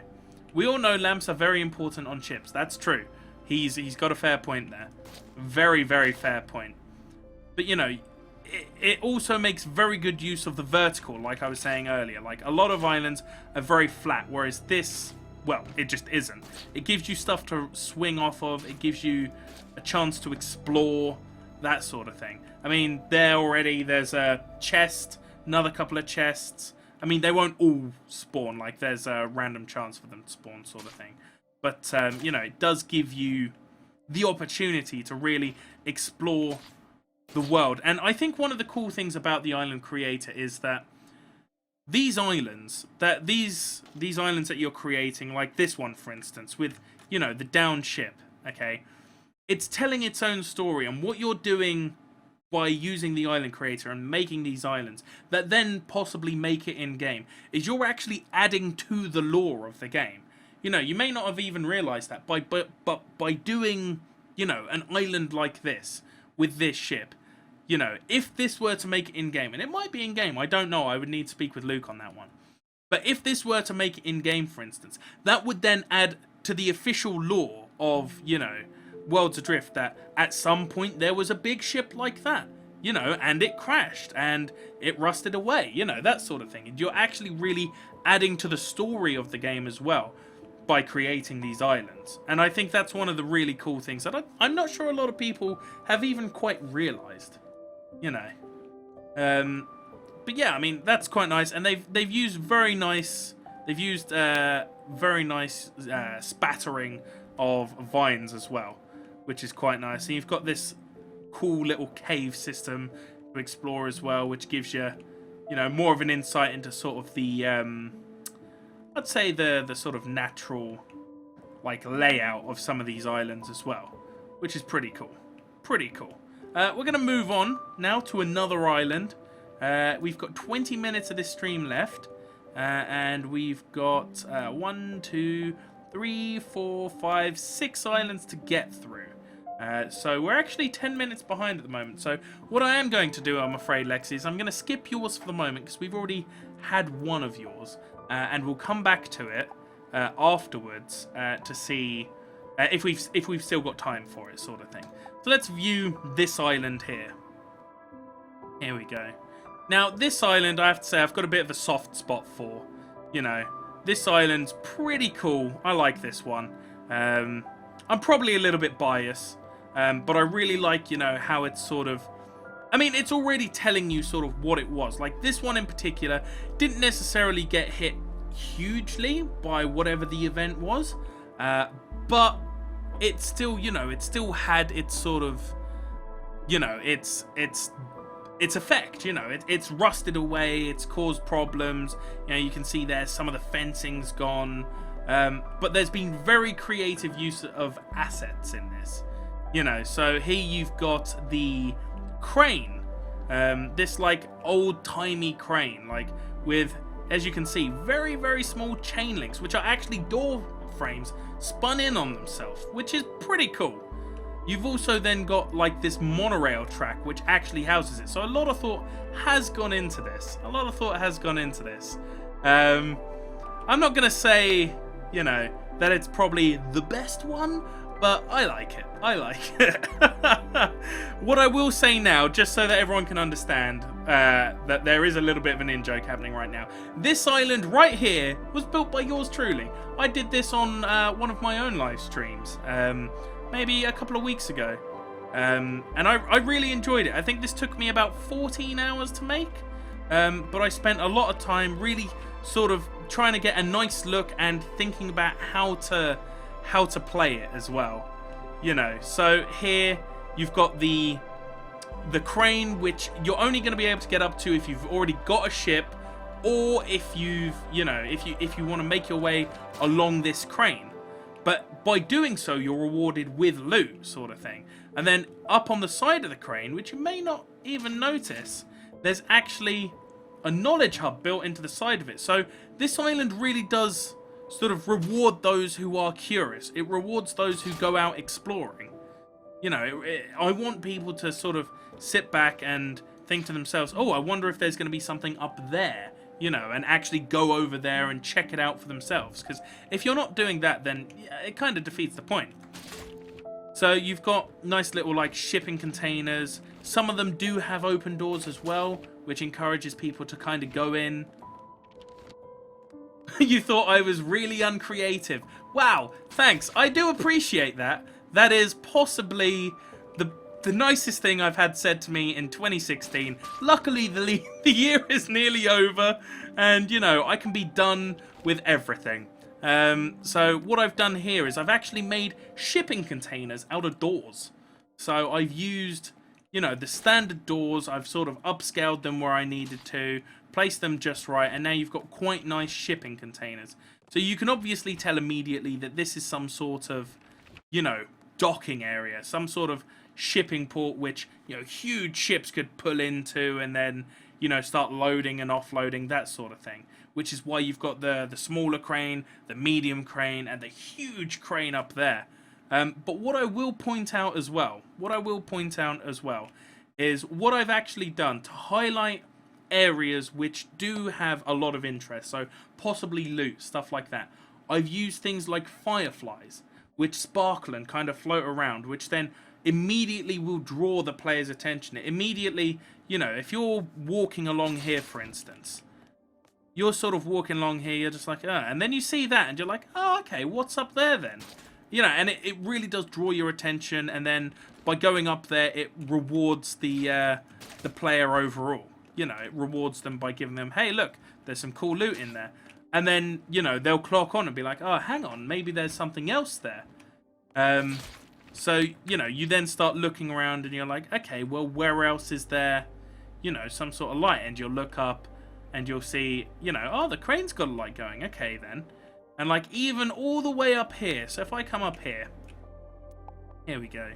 we all know lamps are very important on ships. That's true. He's got a fair point there. Very, very fair point. But, you know, it also makes very good use of the vertical, like I was saying earlier. Like, a lot of islands are very flat, whereas this, well, it just isn't. It gives you stuff to swing off of. It gives you a chance to explore, that sort of thing. I mean, there's a chest, another couple of chests. I mean, they won't all spawn. Like, there's a random chance for them to spawn, sort of thing. But, you know, it does give you the opportunity to really explore the world. And I think one of the cool things about the island creator is that these islands that you're creating, like this one, for instance, with, you know, the down ship, okay, it's telling its own story. And what you're doing by using the island creator and making these islands that then possibly make it in game is you're actually adding to the lore of the game. You know, you may not have even realized that but by doing, you know, an island like this with this ship, you know, if this were to make it in-game, and it might be in-game, I don't know, I would need to speak with Luke on that one. But if this were to make it in-game, for instance, that would then add to the official lore of, you know, Worlds Adrift, that at some point there was a big ship like that, you know, and it crashed and it rusted away, you know, that sort of thing. And you're actually really adding to the story of the game as well by creating these islands. And I think that's one of the really cool things that I'm not sure a lot of people have even quite realized, you know. But yeah, I mean, that's quite nice. And they've used very nice spattering of vines as well, which is quite nice. And you've got this cool little cave system to explore as well, which gives you, you know, more of an insight into sort of the I'd say the sort of natural, like, layout of some of these islands as well, which is pretty cool. Pretty cool. We're going to move on now to another island. We've got 20 minutes of this stream left, and we've got 1, 2, 3, 4, 5, 6 islands to get through. So we're actually 10 minutes behind at the moment. So what I am going to do, I'm afraid, Lexi, is I'm going to skip yours for the moment because we've already had one of yours. And we'll come back to it afterwards to see if we've still got time for it, sort of thing. So let's view this island here. Here we go. Now, this island, I have to say, I've got a bit of a soft spot for. You know, this island's pretty cool. I like this one. I'm probably a little bit biased, but I really like, you know, how it's sort of... I mean, it's already telling you sort of what it was. Like, this one in particular didn't necessarily get hit hugely by whatever the event was, but it still, you know, it still had its sort of, you know, its effect. You know, it's rusted away, it's caused problems. You know, you can see there some of the fencing's gone, but there's been very creative use of assets in this. You know, so here you've got the crane, this like old-timey crane, like with, as you can see, very, very small chain links, which are actually door frames spun in on themselves, which is pretty cool. You've also then got like this monorail track which actually houses it, so a lot of thought has gone into this. I'm not gonna say, you know, that it's probably the best one, but I like it. What I will say now, just so that everyone can understand that there is a little bit of an in-joke happening right now. This island right here was built by yours truly. I did this on one of my own live streams, maybe a couple of weeks ago. And I really enjoyed it. I think this took me about 14 hours to make. But I spent a lot of time really sort of trying to get a nice look and thinking about how to play it as well, you know. So here you've got the crane, which you're only going to be able to get up to if you've already got a ship, or if you've, you know, if you want to make your way along this crane. But by doing so, you're rewarded with loot, sort of thing. And then up on the side of the crane, which you may not even notice, there's actually a knowledge hub built into the side of it. So this island really does sort of reward those who are curious. It rewards those who go out exploring. You know, I want people to sort of sit back and think to themselves, oh, I wonder if there's going to be something up there, you know, and actually go over there and check it out for themselves. Because if you're not doing that, then it kind of defeats the point. So you've got nice little, like, shipping containers. Some of them do have open doors as well, which encourages people to kind of go in. You thought I was really uncreative. Wow, thanks. I do appreciate that. That is possibly the nicest thing I've had said to me in 2016. Luckily, the year is nearly over, and, you know, I can be done with everything. So what I've done here is I've actually made shipping containers out of doors. So I've used, you know, the standard doors. I've sort of upscaled them where I needed to, placed them just right, and now you've got quite nice shipping containers. So you can obviously tell immediately that this is some sort of, you know, docking area, some sort of shipping port which, you know, huge ships could pull into and then, you know, start loading and offloading, that sort of thing. Which is why you've got the smaller crane, the medium crane, and the huge crane up there. But what I will point out as well, is what I've actually done to highlight areas which do have a lot of interest, so possibly loot, stuff like that. I've used things like fireflies, which sparkle and kind of float around, which then immediately will draw the player's attention. It immediately, if you're walking along here, for instance, you're sort of walking along here, you're just like, and then you see that, and you're like, oh, okay, what's up there then? And it really does draw your attention, and then by going up there, it rewards the player overall. It rewards them by giving them, hey, look, there's some cool loot in there. And then, they'll clock on and be like, oh, hang on, maybe there's something else there. So, you then start looking around and you're like, okay, well, where else is there, some sort of light? And you'll look up and you'll see, oh, the crane's got a light going. Okay, then. And, like, even all the way up here. So if I come up here. Here we go.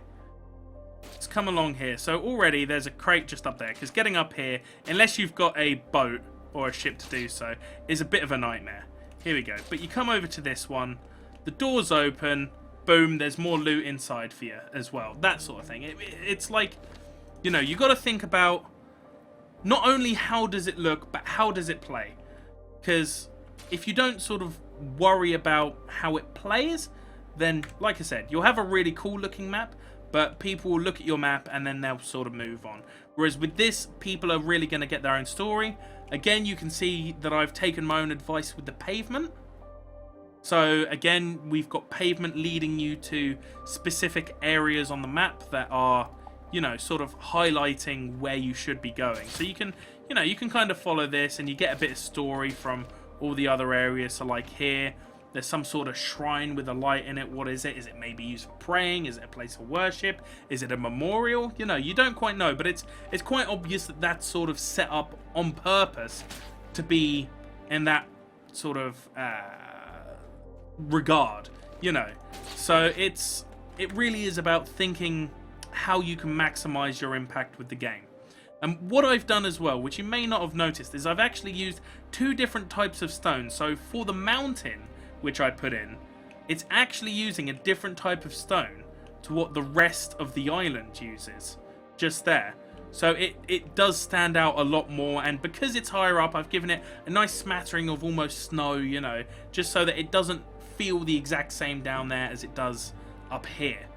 Let's come along here. So already there's a crate just up there. Because getting up here, unless you've got a boat or a ship to do so, is a bit of a nightmare. Here we go. But you come over to this one. The door's open. Boom, there's more loot inside for you as well. That sort of thing. It's like, you got to think about not only how does it look, but how does it play? Because if you don't sort of worry about how it plays, then, like I said, you'll have a really cool looking map, but people will look at your map and then they'll sort of move on. Whereas with this, people are really going to get their own story. Again, you can see that I've taken my own advice with the pavement. So again, we've got pavement leading you to specific areas on the map that are, sort of highlighting where you should be going. So you can, you can kind of follow this and you get a bit of story from all the other areas. So like here, there's some sort of shrine with a light in it. What is it? Is it maybe used for praying? Is it a place of worship? Is it a memorial? You don't quite know, but it's quite obvious that that's sort of set up on purpose to be in that sort of regard, So it really is about thinking how you can maximize your impact with the game. And what I've done as well, which you may not have noticed, is I've actually used 2 different types of stone. So for the mountain, which I put in, it's actually using a different type of stone to what the rest of the island uses, just there. So it does stand out a lot more, and because it's higher up, I've given it a nice smattering of almost snow, just so that it doesn't feel the exact same down there as it does up here.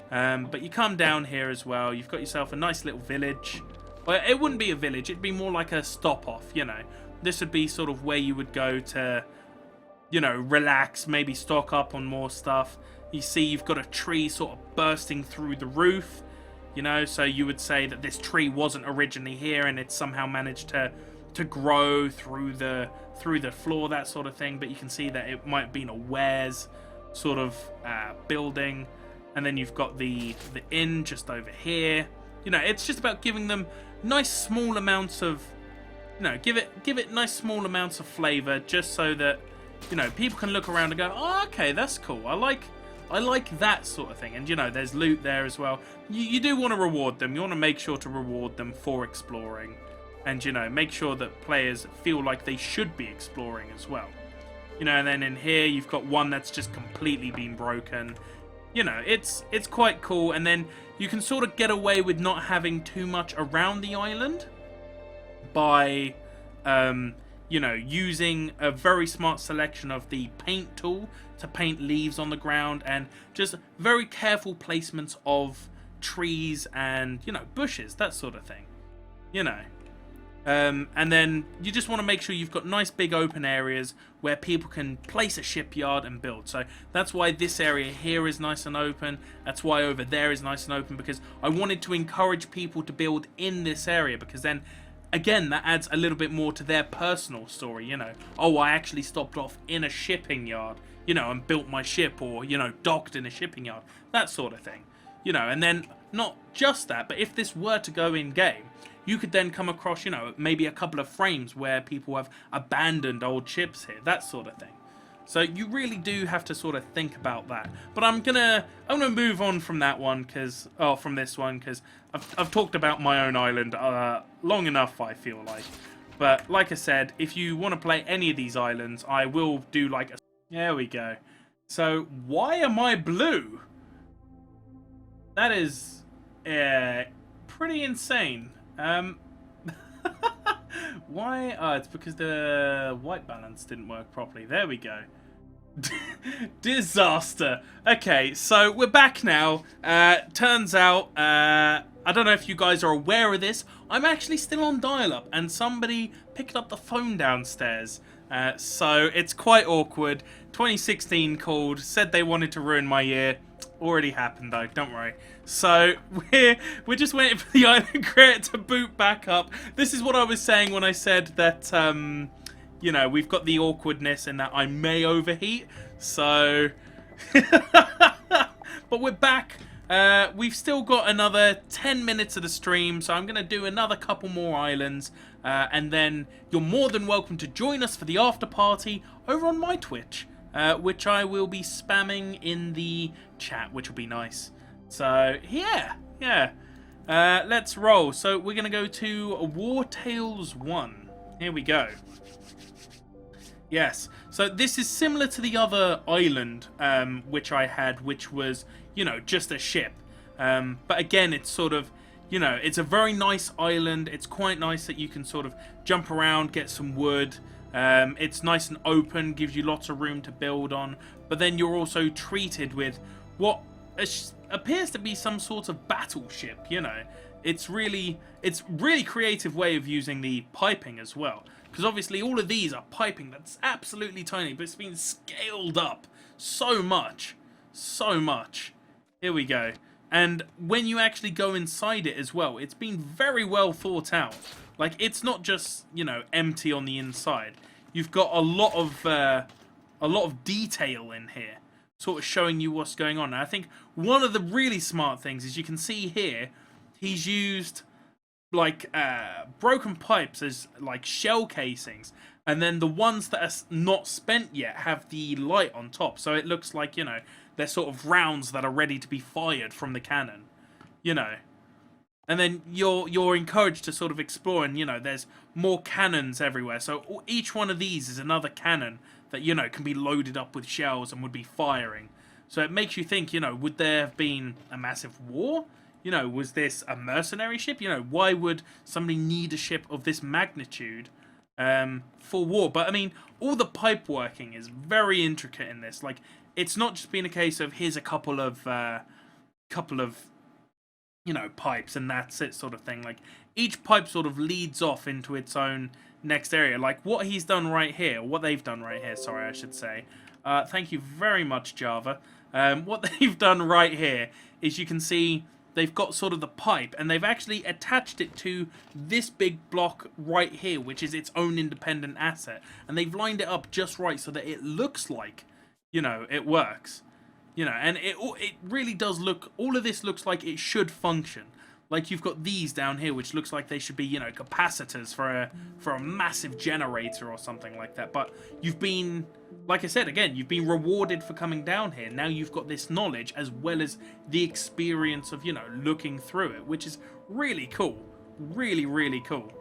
But you come down here as well, you've got yourself a nice little village. Well, it wouldn't be a village, it'd be more like a stop-off, This would be sort of where you would go to, relax, maybe stock up on more stuff. You see you've got a tree sort of bursting through the roof, so you would say that this tree wasn't originally here and it's somehow managed to grow through the floor, that sort of thing. But you can see that it might have been a wares sort of building. And then you've got the inn just over here. It's just about giving them nice small amounts of, give it nice small amounts of flavor, just so that, people can look around and go, oh, okay, that's cool. I like that sort of thing. And, there's loot there as well. You do want to reward them. You want to make sure to reward them for exploring. And, make sure that players feel like they should be exploring as well. And then in here, you've got one that's just completely been broken. It's quite cool. And then you can sort of get away with not having too much around the island by, using a very smart selection of the paint tool to paint leaves on the ground, and just very careful placements of trees and, bushes, that sort of thing. And then you just want to make sure you've got nice big open areas where people can place a shipyard and build. So that's why this area here is nice and open. That's why over there is nice and open, because I wanted to encourage people to build in this area, because then, again, that adds a little bit more to their personal story, Oh, I actually stopped off in a shipping yard, and built my ship, or, docked in a shipping yard, that sort of thing. And then not just that, but if this were to go in game, you could then come across, maybe a couple of frames where people have abandoned old ships here, that sort of thing. So you really do have to sort of think about that. But I'm gonna move on from that one, from this one, because I've talked about my own island long enough, I feel like. But like I said, if you want to play any of these islands, I will do like a... There we go. So why am I blue? That is pretty insane. Why? Oh, it's because the white balance didn't work properly. There we go. Disaster. Okay, so we're back now. Turns out, I don't know if you guys are aware of this, I'm actually still on dial-up, and somebody picked up the phone downstairs. So it's quite awkward. 2016 called, said they wanted to ruin my year. Already happened though, don't worry. So we're just waiting for the island creator to boot back up. This is what I was saying when I said that you know, we've got the awkwardness and that I may overheat. So but we're back. We've still got another 10 minutes of the stream, so I'm going to do another couple more islands, and then you're more than welcome to join us for the after party over on my Twitch, which I will be spamming in the chat, which will be nice. So, yeah. Let's roll. So, we're going to go to War Tales 1. Here we go. Yes, so this is similar to the other island, which I had, which was, you know, just a ship. But again, it's sort of, you know, it's a very nice island. It's quite nice that you can sort of jump around, get some wood. It's nice and open, gives you lots of room to build on. But then you're also treated with what appears to be some sort of battleship, you know. It's really creative way of using the piping as well. Because obviously all of these are piping that's absolutely tiny, but it's been scaled up so much. So much. Here we go. And when you actually go inside it as well, it's been very well thought out. Like, it's not just, you know, empty on the inside. You've got a lot of detail in here, sort of showing you what's going on. And I think one of the really smart things is you can see here, he's used like broken pipes as like shell casings, and then the ones that are not spent yet have the light on top, so it looks like, you know, they're sort of rounds that are ready to be fired from the cannon, you know. And then you're encouraged to sort of explore, and, you know, there's more cannons everywhere, so each one of these is another cannon that, you know, can be loaded up with shells and would be firing. So it makes you think, you know, would there have been a massive war? You know, was this a mercenary ship? You know, why would somebody need a ship of this magnitude for war? But, I mean, all the pipe working is very intricate in this. Like, it's not just been a case of here's a couple of, you know, pipes and that's it sort of thing. Like, each pipe sort of leads off into its own next area. Like, what he's done right here, what they've done right here, sorry, I should say. Thank you very much, Java. What they've done right here is you can see they've got sort of the pipe, and they've actually attached it to this big block right here, which is its own independent asset. And they've lined it up just right so that it looks like, you know, it works. You know, and it really does look, all of this looks like it should function. Like, you've got these down here, which looks like they should be, you know, capacitors for a massive generator or something like that. But you've been, like I said, again, you've been rewarded for coming down here. Now you've got this knowledge as well as the experience of, you know, looking through it, which is really cool. Really, really cool.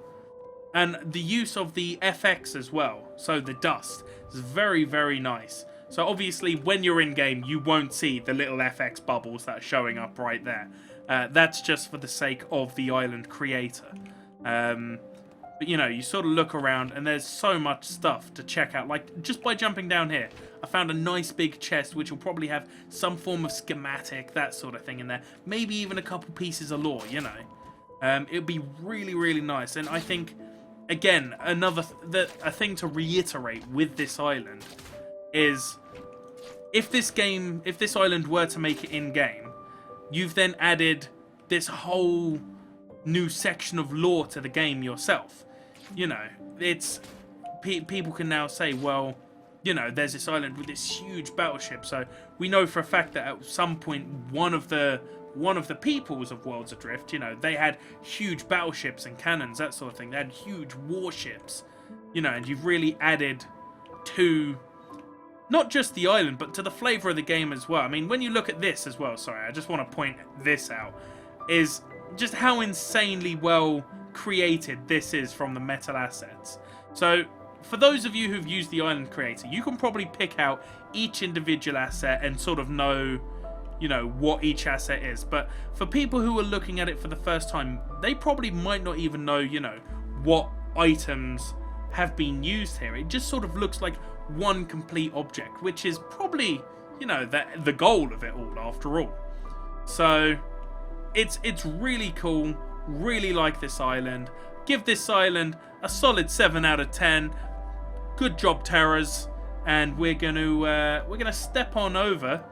And the use of the FX as well, so the dust, is very, very nice. So obviously, when you're in-game, you won't see the little FX bubbles that are showing up right there. That's just for the sake of the island creator. But, you know, you sort of look around, and there's so much stuff to check out. Like, just by jumping down here, I found a nice big chest, which will probably have some form of schematic, that sort of thing in there. Maybe even a couple pieces of lore, you know. It would be really, really nice. And I think, again, a thing to reiterate with this island is, if this island were to make it in-game, you've then added this whole new section of lore to the game yourself. You know, it's people can now say, well, you know, there's this island with this huge battleship, so we know for a fact that at some point one of the peoples of Worlds Adrift, you know, they had huge battleships and cannons, that sort of thing. They had huge warships, you know, and you've really added to not just the island, but to the flavour of the game as well. I mean, when you look at this as well, sorry, I just want to point this out, is just how insanely well created this is from the metal assets. So, for those of you who've used the island creator, you can probably pick out each individual asset and sort of know, you know, what each asset is. But for people who are looking at it for the first time, they probably might not even know, you know, what items have been used here. It just sort of looks like one complete object, which is probably, you know, the goal of it all after all. So it's really cool. Really like this island. Give this island a solid 7 out of 10. Good job, Terrors. And we're gonna step on over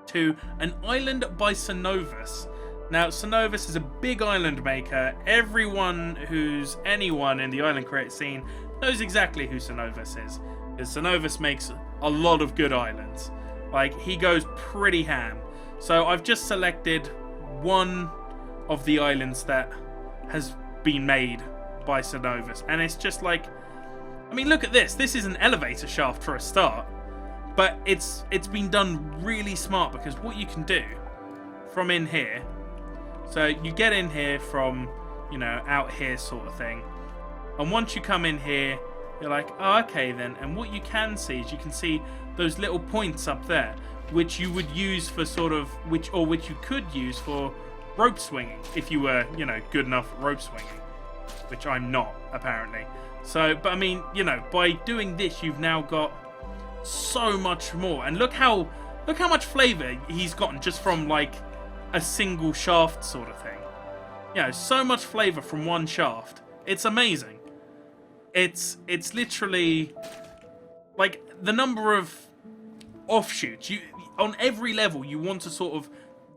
to an island by Synovus. Now, Synovus is a big island maker. Anyone in the island create scene knows exactly who Synovus is. Because Synovus makes a lot of good islands. Like, he goes pretty ham. So I've just selected one of the islands that has been made by Synovus. And it's just like, I mean, look at this. This is an elevator shaft for a start. But it's been done really smart, because what you can do from in here, so you get in here from, you know, out here sort of thing. And once you come in here, you're like, oh, okay then. And what you can see is you can see those little points up there, which you would use for sort of, which you could use for rope swinging, if you were, you know, good enough at rope swinging. Which I'm not, apparently. So, but I mean, you know, by doing this, you've now got so much more. And look how much flavor he's gotten just from like a single shaft sort of thing. You know, so much flavor from one shaft. It's amazing. It's literally like the number of offshoots. You, on every level, you want to sort of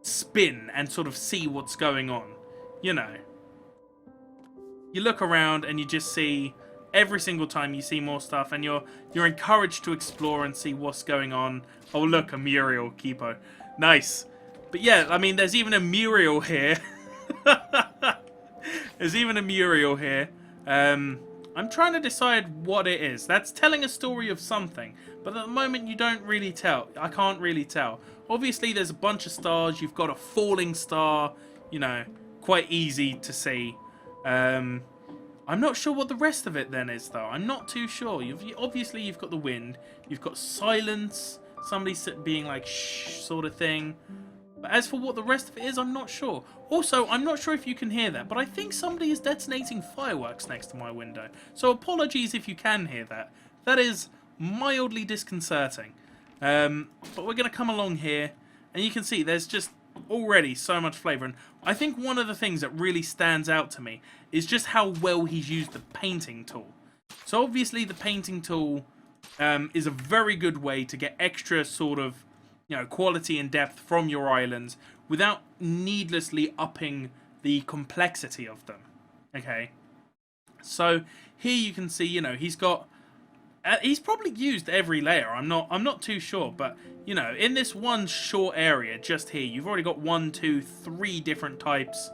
spin and sort of see what's going on. You know, you look around and you just see, every single time you see more stuff, and you're encouraged to explore and see what's going on. Oh look, a Muriel Kipo. Nice. But yeah, I mean, there's even a Muriel here. There's even a Muriel here. I'm trying to decide what it is. That's telling a story of something. But at the moment, you don't really tell. I can't really tell. Obviously, there's a bunch of stars. You've got a falling star. You know, quite easy to see. I'm not sure what the rest of it then is, though. I'm not too sure. Obviously, you've got the wind. You've got silence. Somebody being like, shh, sort of thing. But as for what the rest of it is, I'm not sure. Also, I'm not sure if you can hear that, but I think somebody is detonating fireworks next to my window. So apologies if you can hear that. That is mildly disconcerting. But we're going to come along here, and you can see there's just already so much flavour. And I think one of the things that really stands out to me is just how well he's used the painting tool. So obviously the painting tool is a very good way to get extra sort of, you know, quality and depth from your islands without needlessly upping the complexity of them. Okay, so here you can see, you know, he's got he's probably used every layer. I'm not too sure, but you know, in this one short area just here, you've already got 1, 2, 3 different types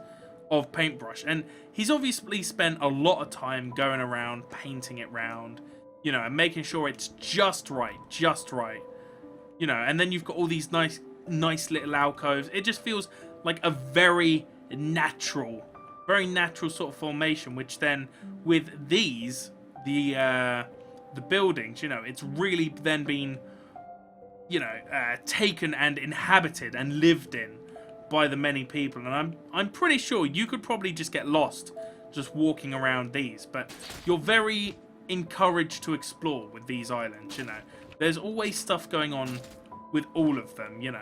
of paintbrush, and he's obviously spent a lot of time going around painting it round, you know, and making sure it's just right. You know, and then you've got all these nice little alcoves. It just feels like a very natural sort of formation, which then with these, the buildings, you know, it's really then been, you know, taken and inhabited and lived in by the many people. And I'm pretty sure you could probably just get lost just walking around these, but you're very encouraged to explore with these islands, you know. There's always stuff going on with all of them, you know.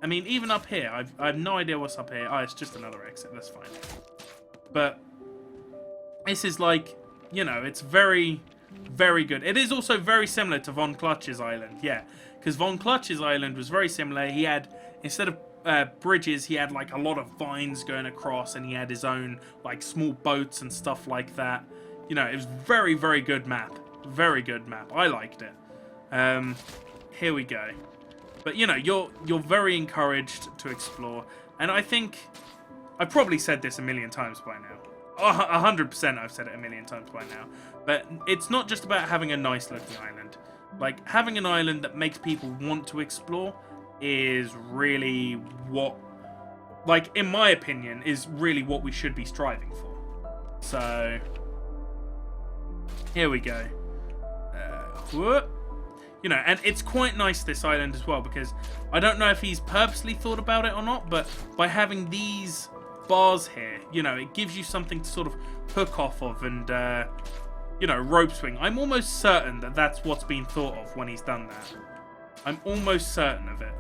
I mean, even up here, I have no idea what's up here. Oh, it's just another exit, that's fine. But this is like, you know, it's very, very good. It is also very similar to Von Clutch's island, yeah. Because Von Clutch's island was very similar. He had, instead of bridges, he had like a lot of vines going across, and he had his own like small boats and stuff like that. You know, it was very, very good map. Very good map. I liked it. Here we go. But you know, you're very encouraged to explore, and I think I've probably said this a million times by now. 100% I've said it a million times by now. But it's not just about having a nice looking island. Like, having an island that makes people want to explore is really what, like, in my opinion, is really what we should be striving for. So here we go. Whoop. You know, and it's quite nice, this island as well, because I don't know if he's purposely thought about it or not, but by having these bars here, you know, it gives you something to sort of hook off of and, you know, rope swing. I'm almost certain that that's what's been thought of when he's done that. I'm almost certain of it.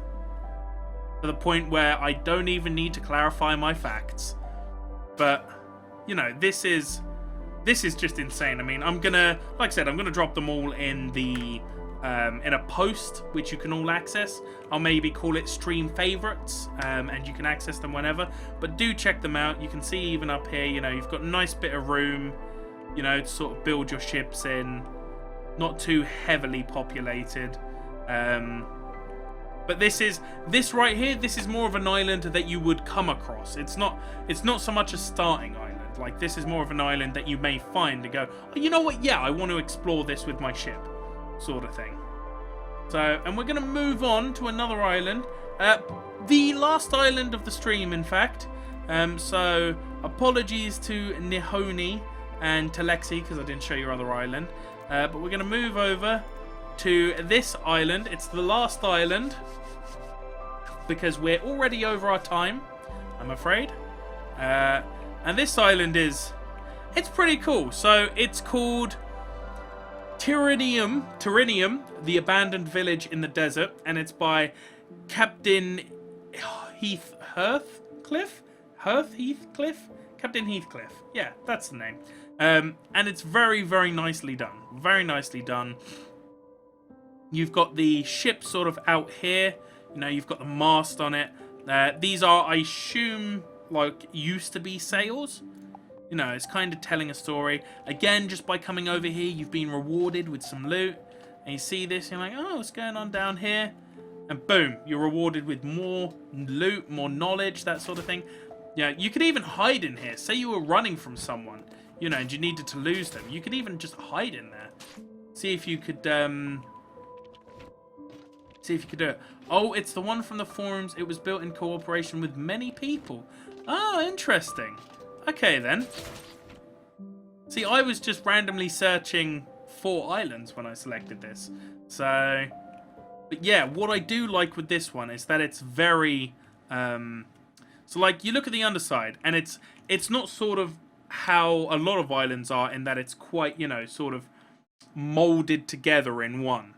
To the point where I don't even need to clarify my facts. But, you know, this is just insane. I mean, I'm gonna, like I said, I'm gonna drop them all in the in a post which you can all access. I'll maybe call it stream favorites, and you can access them whenever. But do check them out. You can see even up here, you know, you've got a nice bit of room, you know, to sort of build your ships in. Not too heavily populated. But this right here, this is more of an island that you would come across. It's not so much a starting island. Like, this is more of an island that you may find and go, oh, you know what, yeah, I want to explore this with my ship, sort of thing. So, and we're going to move on to another island. The last island of the stream, in fact. So, apologies to Nihoni and Telexi, because I didn't show your other island. But we're going to move over to this island. It's the last island, because we're already over our time, I'm afraid. And this island it's pretty cool. So it's called Tyrannium, the abandoned village in the desert, and it's by Captain Heathcliff. Captain Heathcliff. Yeah, that's the name. And it's very, very nicely done. Very nicely done. You've got the ship sort of out here. You know, you've got the mast on it. These are, I assume, like, used to be sails. You know, it's kind of telling a story. Again, just by coming over here, you've been rewarded with some loot. And you see this, you're like, oh, what's going on down here? And boom, you're rewarded with more loot, more knowledge, that sort of thing. Yeah, you could even hide in here. Say you were running from someone, you know, and you needed to lose them. You could even just hide in there. See if you could, do it. Oh, it's the one from the forums. It was built in cooperation with many people. Oh, interesting. Okay, then. See, I was just randomly searching for islands when I selected this. So, but yeah, what I do like with this one is that it's very... so, like, you look at the underside, and it's not sort of how a lot of islands are, in that it's quite, you know, sort of molded together in one.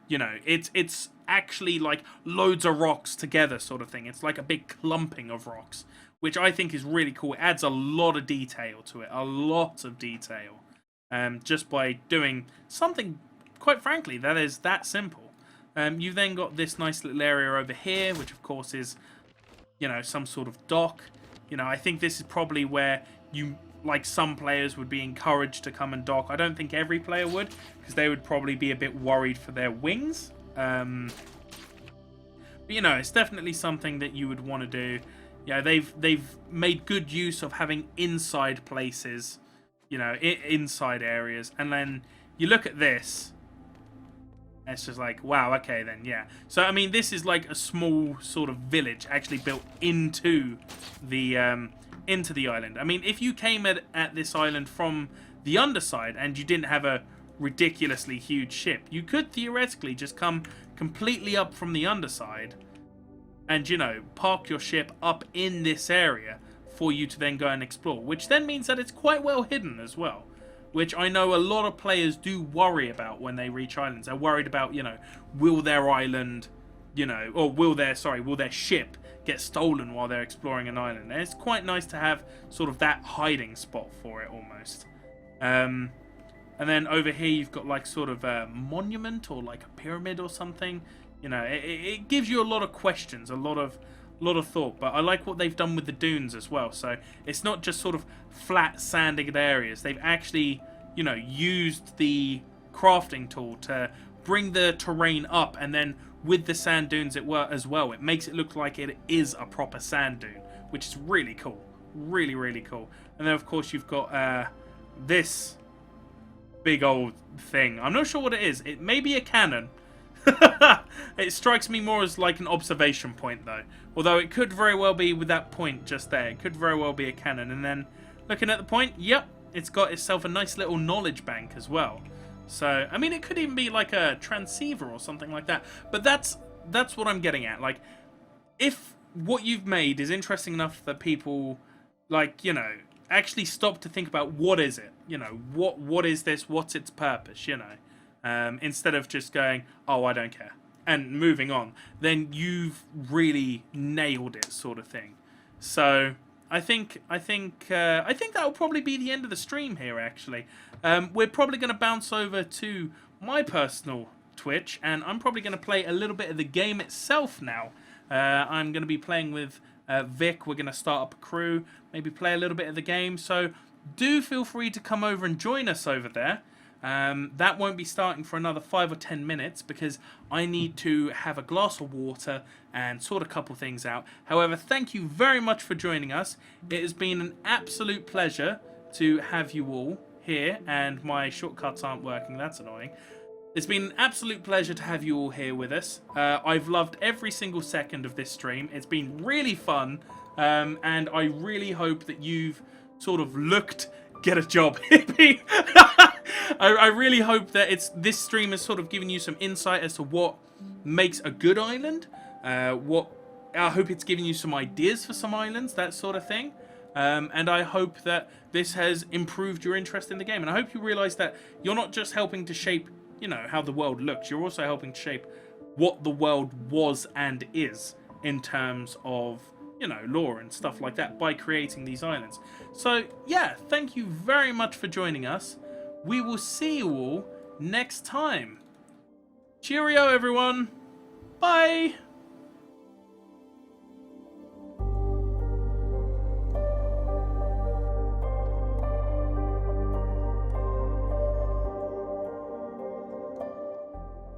You know, it's actually like loads of rocks together, sort of thing. It's like a big clumping of rocks, which I think is really cool. It adds a lot of detail to it, a lot of detail, just by doing something, quite frankly, that is that simple. You've then got this nice little area over here, which of course is, you know, some sort of dock. You know, I think this is probably where you, like, some players would be encouraged to come and dock. I don't think every player would, because they would probably be a bit worried for their wings. But, you know, it's definitely something that you would want to do. Yeah, they've made good use of having inside places, you know, inside areas. And then you look at this, and it's just like, wow, okay then, yeah. So, I mean, this is like a small sort of village actually built into the island. I mean, if you came at this island from the underside and you didn't have a ridiculously huge ship, you could theoretically just come completely up from the underside and, you know, park your ship up in this area for you to then go and explore, which then means that it's quite well hidden as well, which I know a lot of players do worry about when they reach islands. They're worried about, you know, will their island, you know, or will their ship get stolen while they're exploring an island. And it's quite nice to have sort of that hiding spot for it, almost. And then over here you've got like sort of a monument or like a pyramid or something. You know, it gives you a lot of questions, a lot of thought. But I like what they've done with the dunes as well. So it's not just sort of flat sanded areas. They've actually, you know, used the crafting tool to bring the terrain up, and then with the sand dunes as well, it makes it look like it is a proper sand dune, which is really cool. Really, really cool. And then, of course, you've got this big old thing. I'm not sure what it is. It may be a cannon. It strikes me more as like an observation point, though. Although it could very well be, with that point just there, it could very well be a cannon. And then, looking at the point, yep, it's got itself a nice little knowledge bank as well. So, I mean, it could even be like a transceiver or something like that. But that's what I'm getting at. Like, if what you've made is interesting enough that people, like, you know, actually stop to think about what is it, you know, what is this, what's its purpose, you know, instead of just going, oh, I don't care, and moving on, then you've really nailed it, sort of thing. So I think that will probably be the end of the stream here. Actually, we're probably going to bounce over to my personal Twitch, and I'm probably going to play a little bit of the game itself now. I'm going to be playing with Vic. We're going to start up a crew, maybe play a little bit of the game. So do feel free to come over and join us over there. That won't be starting for another 5 or 10 minutes because I need to have a glass of water and sort a couple things out. However, thank you very much for joining us. It has been an absolute pleasure to have you all here, and my shortcuts aren't working. That's annoying. It's been an absolute pleasure to have you all here with us. I've loved every single second of this stream. It's been really fun, and I really hope that you've sort of get a job, hippie. I really hope that this stream has sort of given you some insight as to what makes a good island. I hope it's given you some ideas for some islands, that sort of thing. And I hope that this has improved your interest in the game. And I hope you realise that you're not just helping to shape, you know, how the world looks. You're also helping to shape what the world was and is in terms of, you know, lore and stuff like that by creating these islands. So, yeah, thank you very much for joining us. We will see you all next time. Cheerio, everyone. Bye.